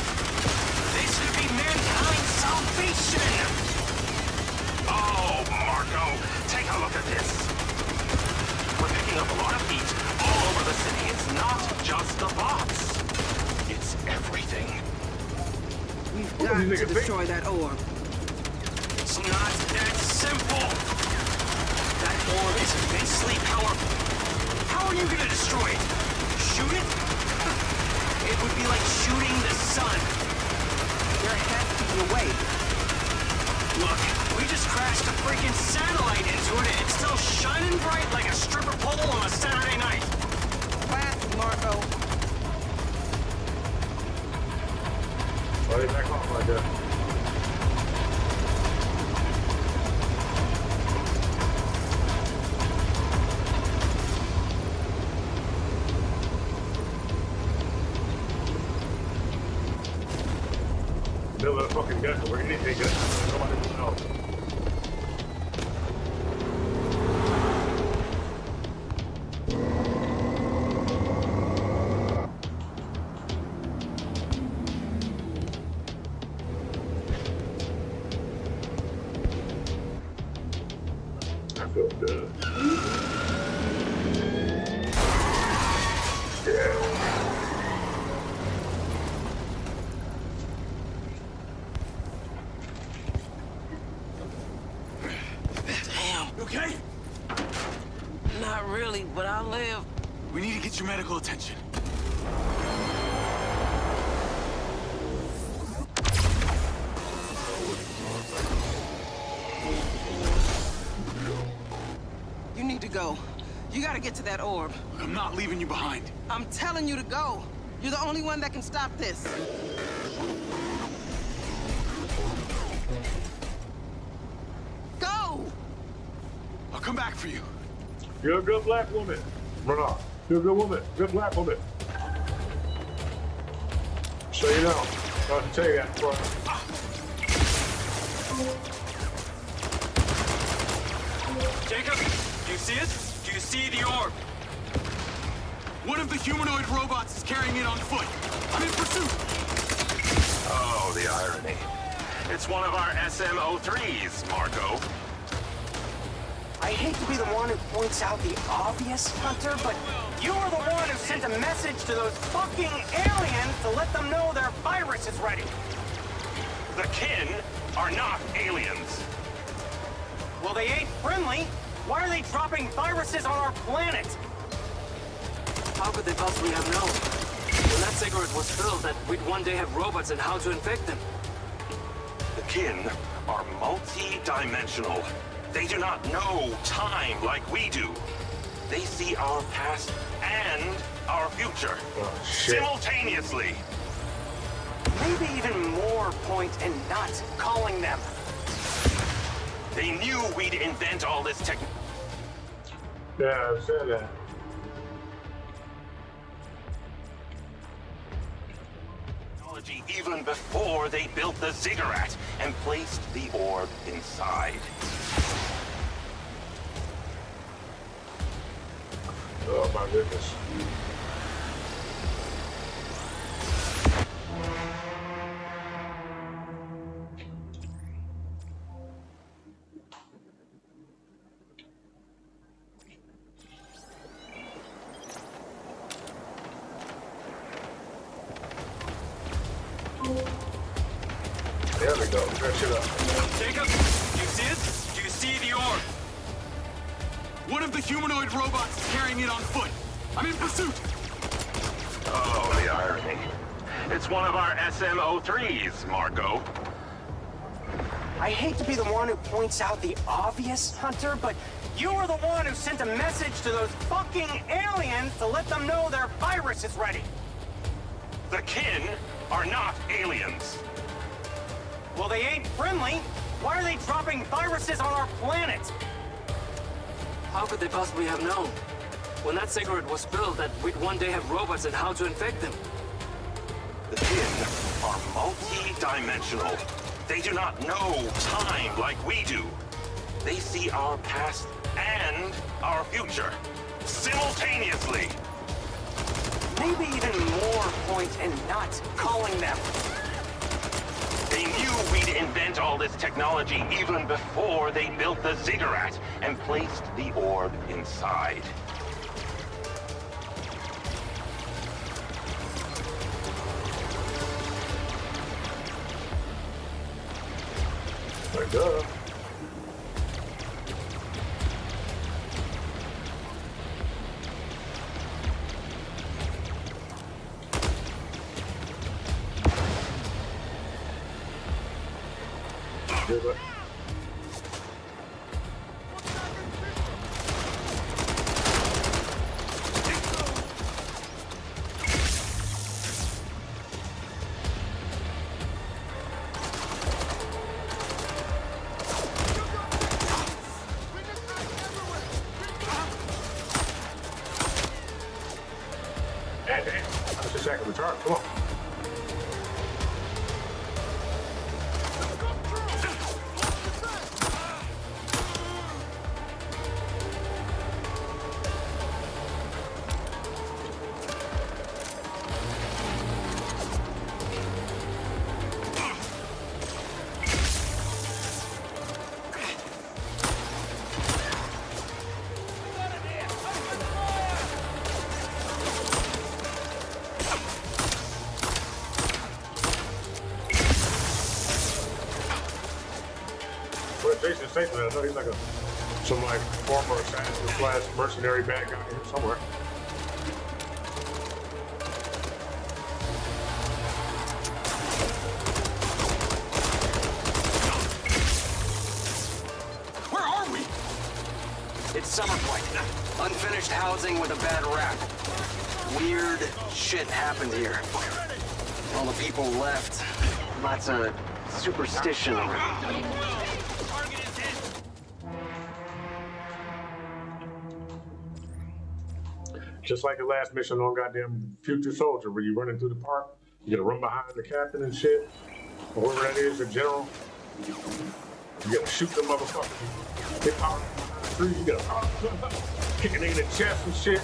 This could be mankind's salvation! Oh, Marco, take a look at this. We're picking up a lot of heat all over the city. It's not just the bots. It's everything. We've got to destroy that orb. It's not that simple! That orb is immensely powerful. How are you gonna destroy it? Shoot it? It would be like shooting the sun. There has to be a way. Look, we just crashed a freaking satellite into it and it's still shining bright like a stripper pole on a Saturday night. Classic, Marco. Why are they back off like that? Middle of the fucking gun where anything gets nobody knows. I feel good. Yeah. Damn. Okay? Not really, but I'll live. We need to get your medical attention. You need to go. You gotta get to that orb. I'm not leaving you behind. I'm telling you to go. You're the only one that can stop this. Go! I'll come back for you. You're a good black woman. Run off. You're a good woman. Good black woman. So you know. I have to tell you that before. Jacob, do you see it? Do you see the orb? One of the humanoid robots is carrying it on foot. I'm in pursuit. Oh, the irony. It's one of our SM-03s, Marco. I hate to be the one who points out the obvious, Hunter, but you were the one who sent a message to those fucking aliens to let them know their virus is ready. The kin are not aliens. Well, they ain't friendly. Why are they dropping viruses on our planet? How could they possibly have known? When that cigarette was filled, that we'd one day have robots and how to infect them. The kin are multi-dimensional. They do not know time like we do. They see our past and our future simultaneously. Maybe even more point in not calling them. They knew we'd invent all this Yeah, I said that. technology even before they built the ziggurat and placed the orb inside. Oh my goodness. There we go. Stretch it up. Jacob, do you see it? Do you see the orb? One of the humanoid robots is carrying it on foot. I'm in pursuit. Oh, the irony. It's one of our SM-03s, Marco. I hate to be the one who points out the obvious, Hunter, but you were the one who sent a message to those fucking aliens to let them know their virus is ready. The kin are not aliens. Well, they ain't friendly. Why are they dropping viruses on our planet? How could they possibly have known? When that cigarette was built, that we'd one day have robots and how to infect them. The Kin are multi-dimensional. They do not know time like we do. They see our past and our future simultaneously. Maybe even more point in not calling them. They knew we'd invent all this technology even before they built the ziggurat and placed the orb inside. Duh. Good, but damn, that's just second return. Come on. Jason Statham, I know he's like some like former assassin slash mercenary bad guy here somewhere. Where are we? It's Summer Point. Unfinished housing with a bad rap. Weird shit happened here. All the people left. Lots of superstition around. Just like the last mission on goddamn Future Soldier, where you running through the park, you gotta run behind the captain and shit, or whoever that is, the general. You gotta shoot them motherfuckers. Hit power behind the tree, you gotta power kick a nigga in the chest and shit.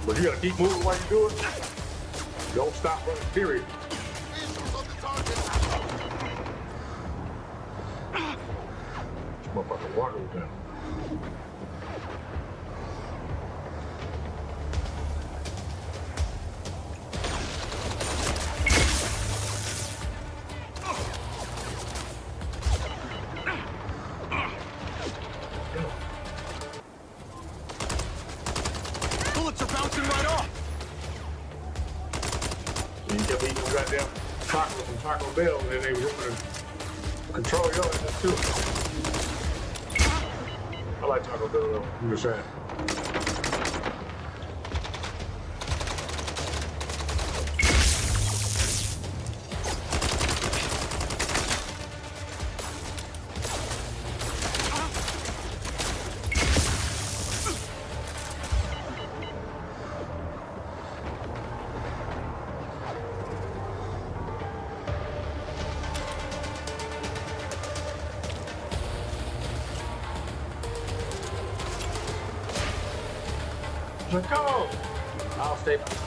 But you gotta keep moving while you do it. Don't stop running, period. Motherfucker, water was down. Bullets are bouncing right off. You kept eating them goddamn tacos from Taco Bell, and then they were able to control your ass too. I like Taco Bell though, I'm just saying. Let's go! I'll stay behind.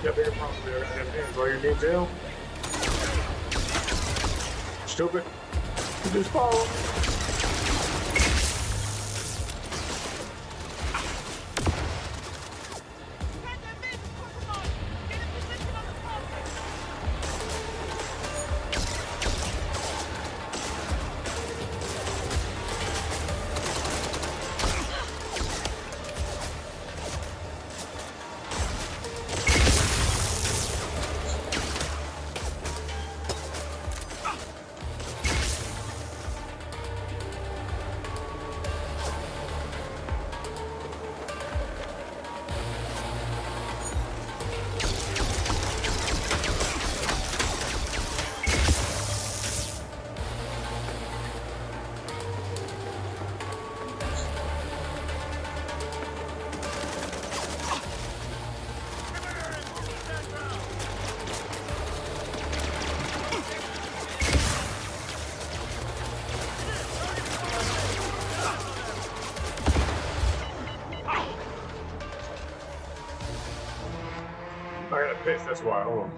You got bigger problems with your goddamn hands while you're in jail. Stupid. You just follow. guess that's why. Hold on.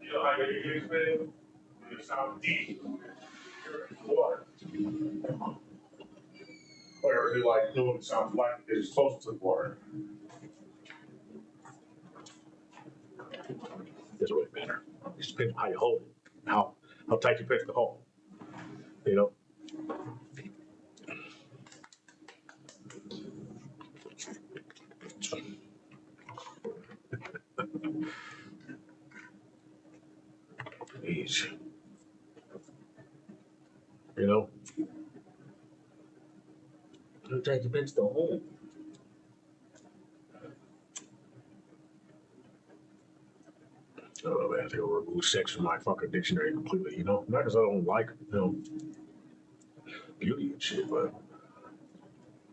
You know how you use it? It sounds deep. Water. Whatever you like, you know what it sounds like. It's close to the water. Doesn't really matter. It just depends on how you hold it, how tight you press the hold. You know. Easy. You know. How tight you press the hold. Oh man, I think I'll remove sex from my fucking dictionary completely, you know? Not because I don't like, you know, beauty and shit, but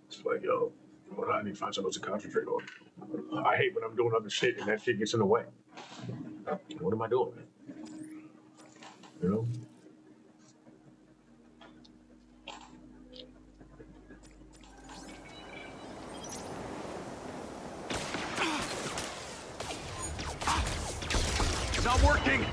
it's like, yo, well, I need to find something else to concentrate on. I hate when I'm doing other shit and that shit gets in the way. What am I doing? You know? It's not working!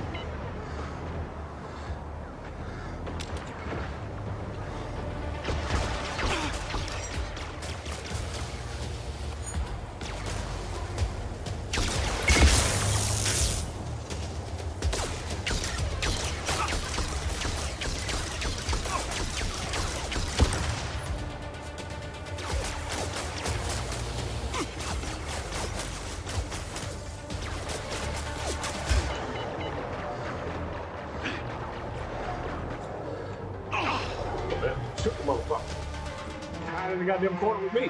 Shoot the motherfucker. Out in the goddamn corner with me.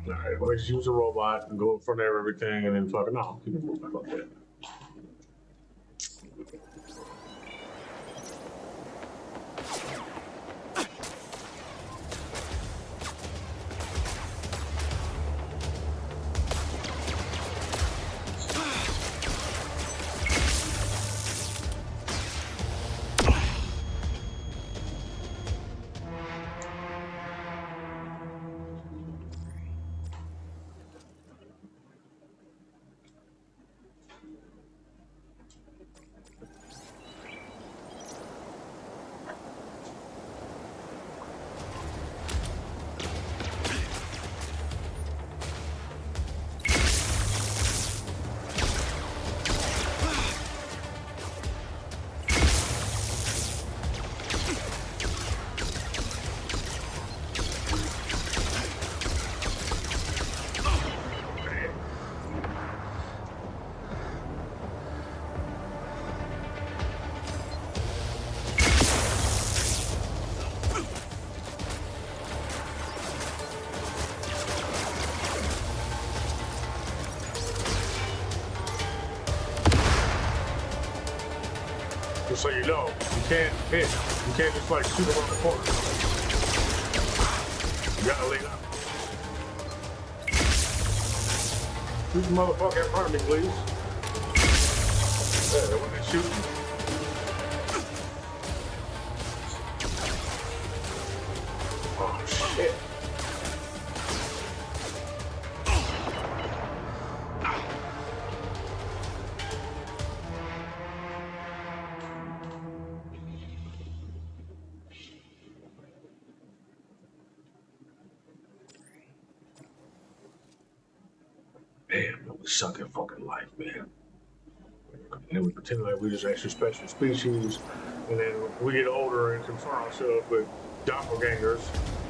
Alright, well, let's use a robot and go in front of everything and then fucking no, keep it moving like that. Just so you know, you can't hit. You can't just like shoot around the corner. You gotta lean up. Shoot the motherfucker in front of me, please. Yeah, they wasn't shooting. Oh shit. Man, we suck at fucking life, man. And then we pretend like we're just extra special species, and then we get older and confront ourselves with doppelgangers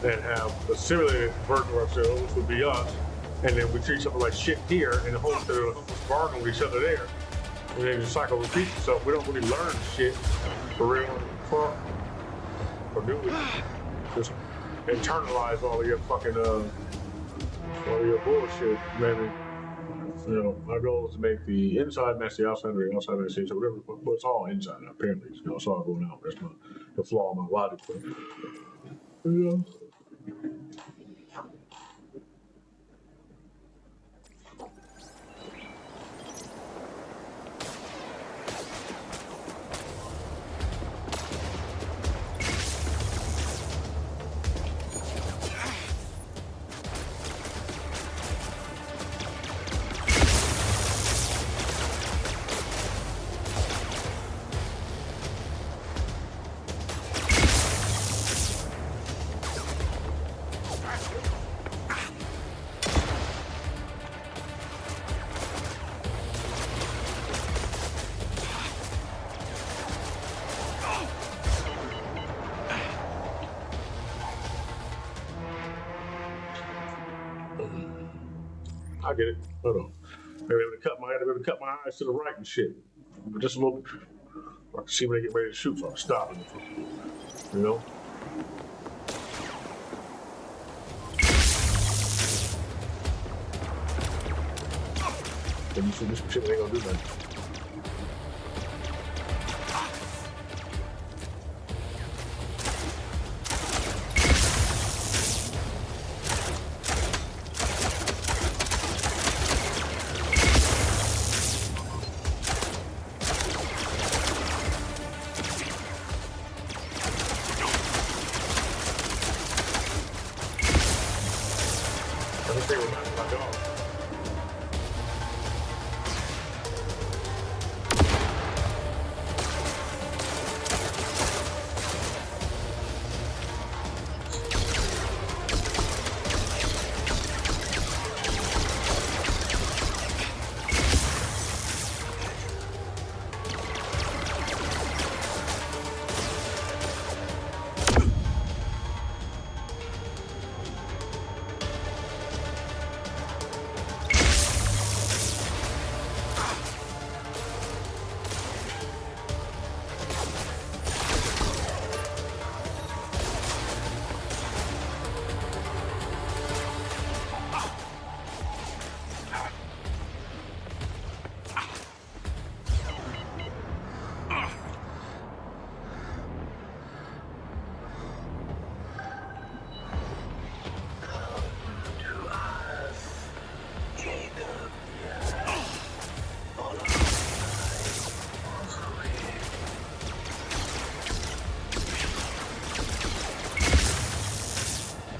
that have a simulated version of ourselves, which would be us, and then we treat something like shit here in the hopes that it'll help us bargain with each other there. And then the cycle repeats itself. We don't really learn shit for real, fuck, or do we? Just internalize all of your fucking, all of your bullshit, maybe. You know, my goal is to make the inside messy, outside the outside messy, so whatever, but it's all inside apparently. You know, it's all going out. That's the flaw of my logic. But, yeah. I get it. Hold on. Maybe able to cut my eyes to the right and shit. But just a little bit. I can see when they get ready to shoot, so I'm stopping it. You know? Then you shoot this shit, they ain't gonna do nothing. I think they were not my dog.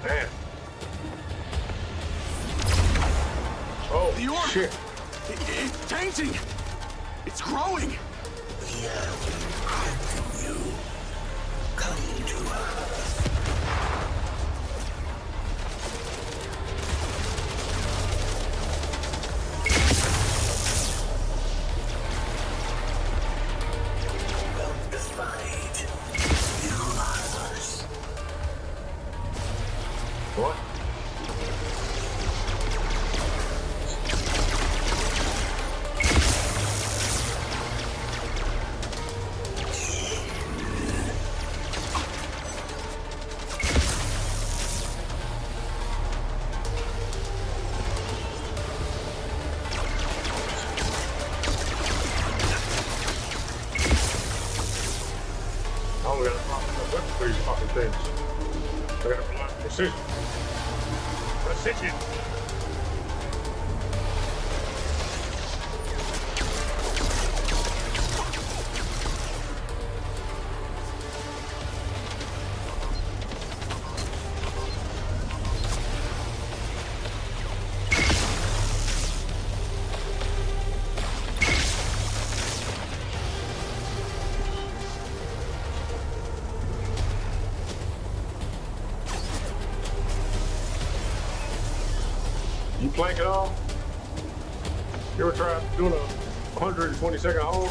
Man. Oh, The orb! shit. It's changing! It's growing! We have been granting you. Come to us. Don't fight. You are ours. What? Oh, we got to find weapons for these fucking things. I got to rely on precision. Precision! You plank it off? You ever tried doing a 120-second hold?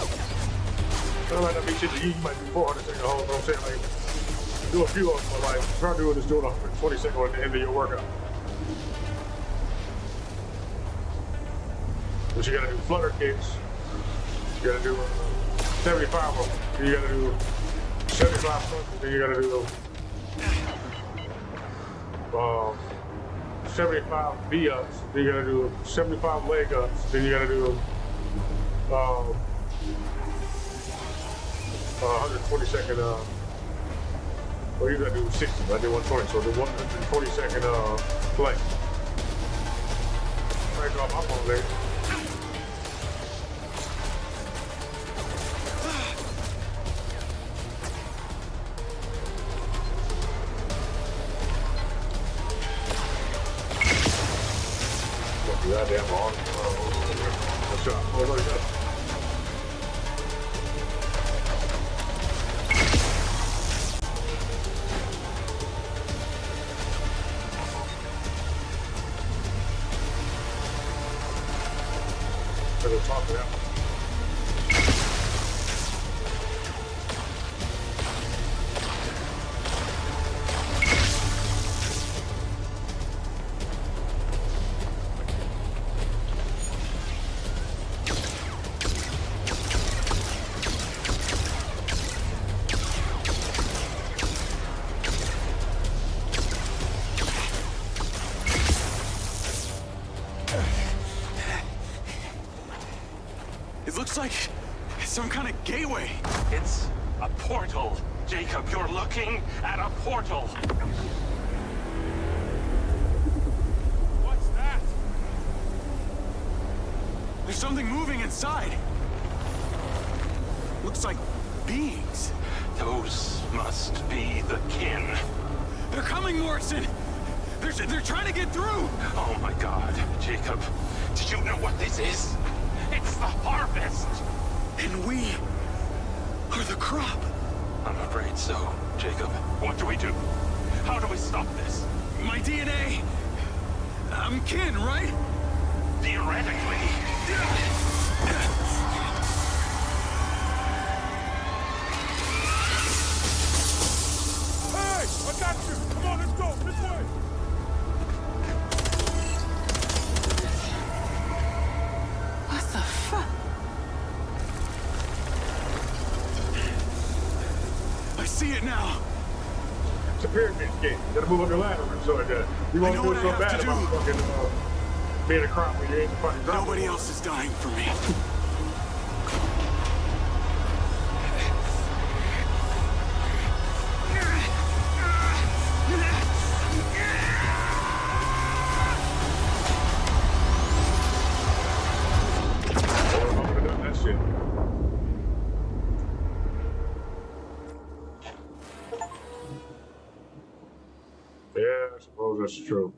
That might not be shit to you. You might do 400-second hold. But I'm saying, like, do a few of them. But like, try doing this doing a 120-second at the end of your workout. But you gotta do flutter kicks. You gotta do 75 of them. Then you gotta do 75 punches. Then you gotta do 75 V-ups, then you gotta do 75 leg ups, then you gotta do 120-second, well, you gotta do 60, but I did 120, so the 120-second play. Right off my phone there. Goddamn long. What's up? Oh, look at that. Better talk to that one. It looks like some kind of gateway. It's a portal. Jacob, you're looking at a portal. What's that? There's something moving inside. Looks like beings. Those must be the kin. They're coming, Morrison. They're trying to get through. Oh my God, Jacob, did you know what this is? It's the harvest! And we are the crop. I'm afraid so, Jacob. What do we do? How do we stop this? My DNA. I'm kin, right? Theoretically. Hey! I got you! Come on, let's go! This way! What the fuck? I see it now. It's a pyramid scheme. You gotta move up your ladder and so like that. You won't know do what it I so have bad to about do. fucking being a crop when you ain't the fucking crop. Nobody else is dying for me. Or I would've done that shit. Yeah, I suppose that's true.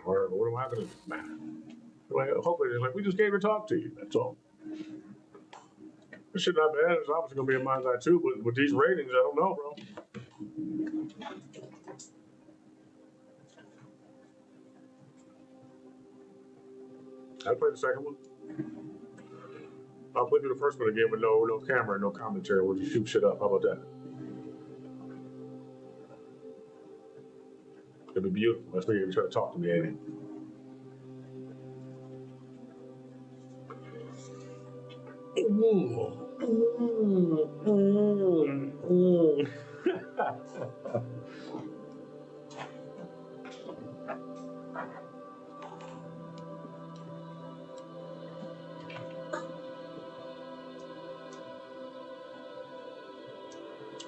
Or what am I gonna do, man? Well, hopefully, it's like we just came to talk to you. That's all. This shit not bad. It's obviously gonna be in mind's eye too, but with these ratings, I don't know, bro. I played the second one. I'll play through the first one again with no camera, no commentary. We'll just shoot shit up. How about that? It'll be beautiful. That's why you're trying to talk to me, ain't it?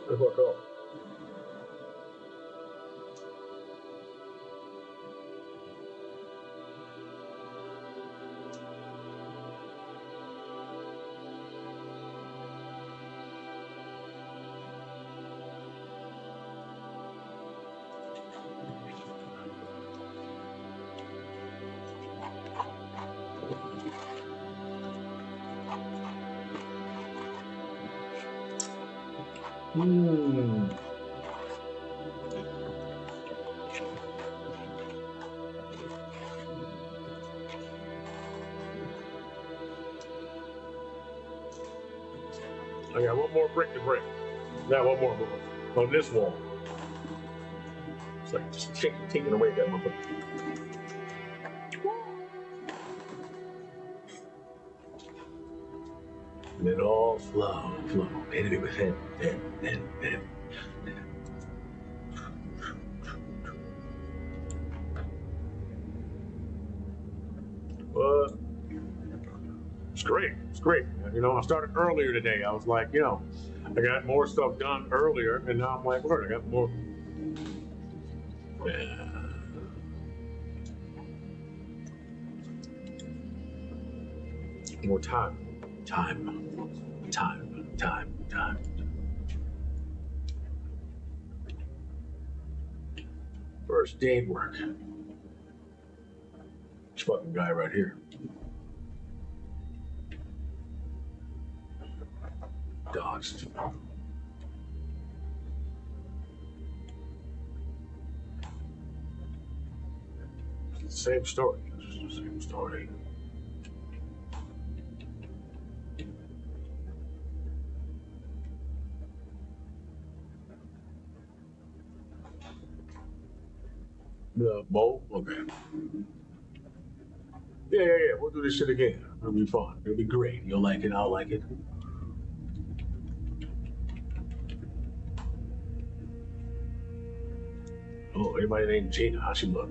Let's walk off. I got one more brick to break. Now one more on this wall. It's like just taking away that motherfucker. And then all flow. Baby with him. great. It's great. You know, I started earlier today. I was like, you know, I got more stuff done earlier, and now I'm like, word, I got more. Yeah. More time. Time. First day at work. This fucking guy right here. Dodged. Same story. It's just the same story. The bowl? Okay. Yeah. We'll do this shit again. It'll be fun. It'll be great. You'll like it. I'll like it. Oh, anybody named Gina? How's she look?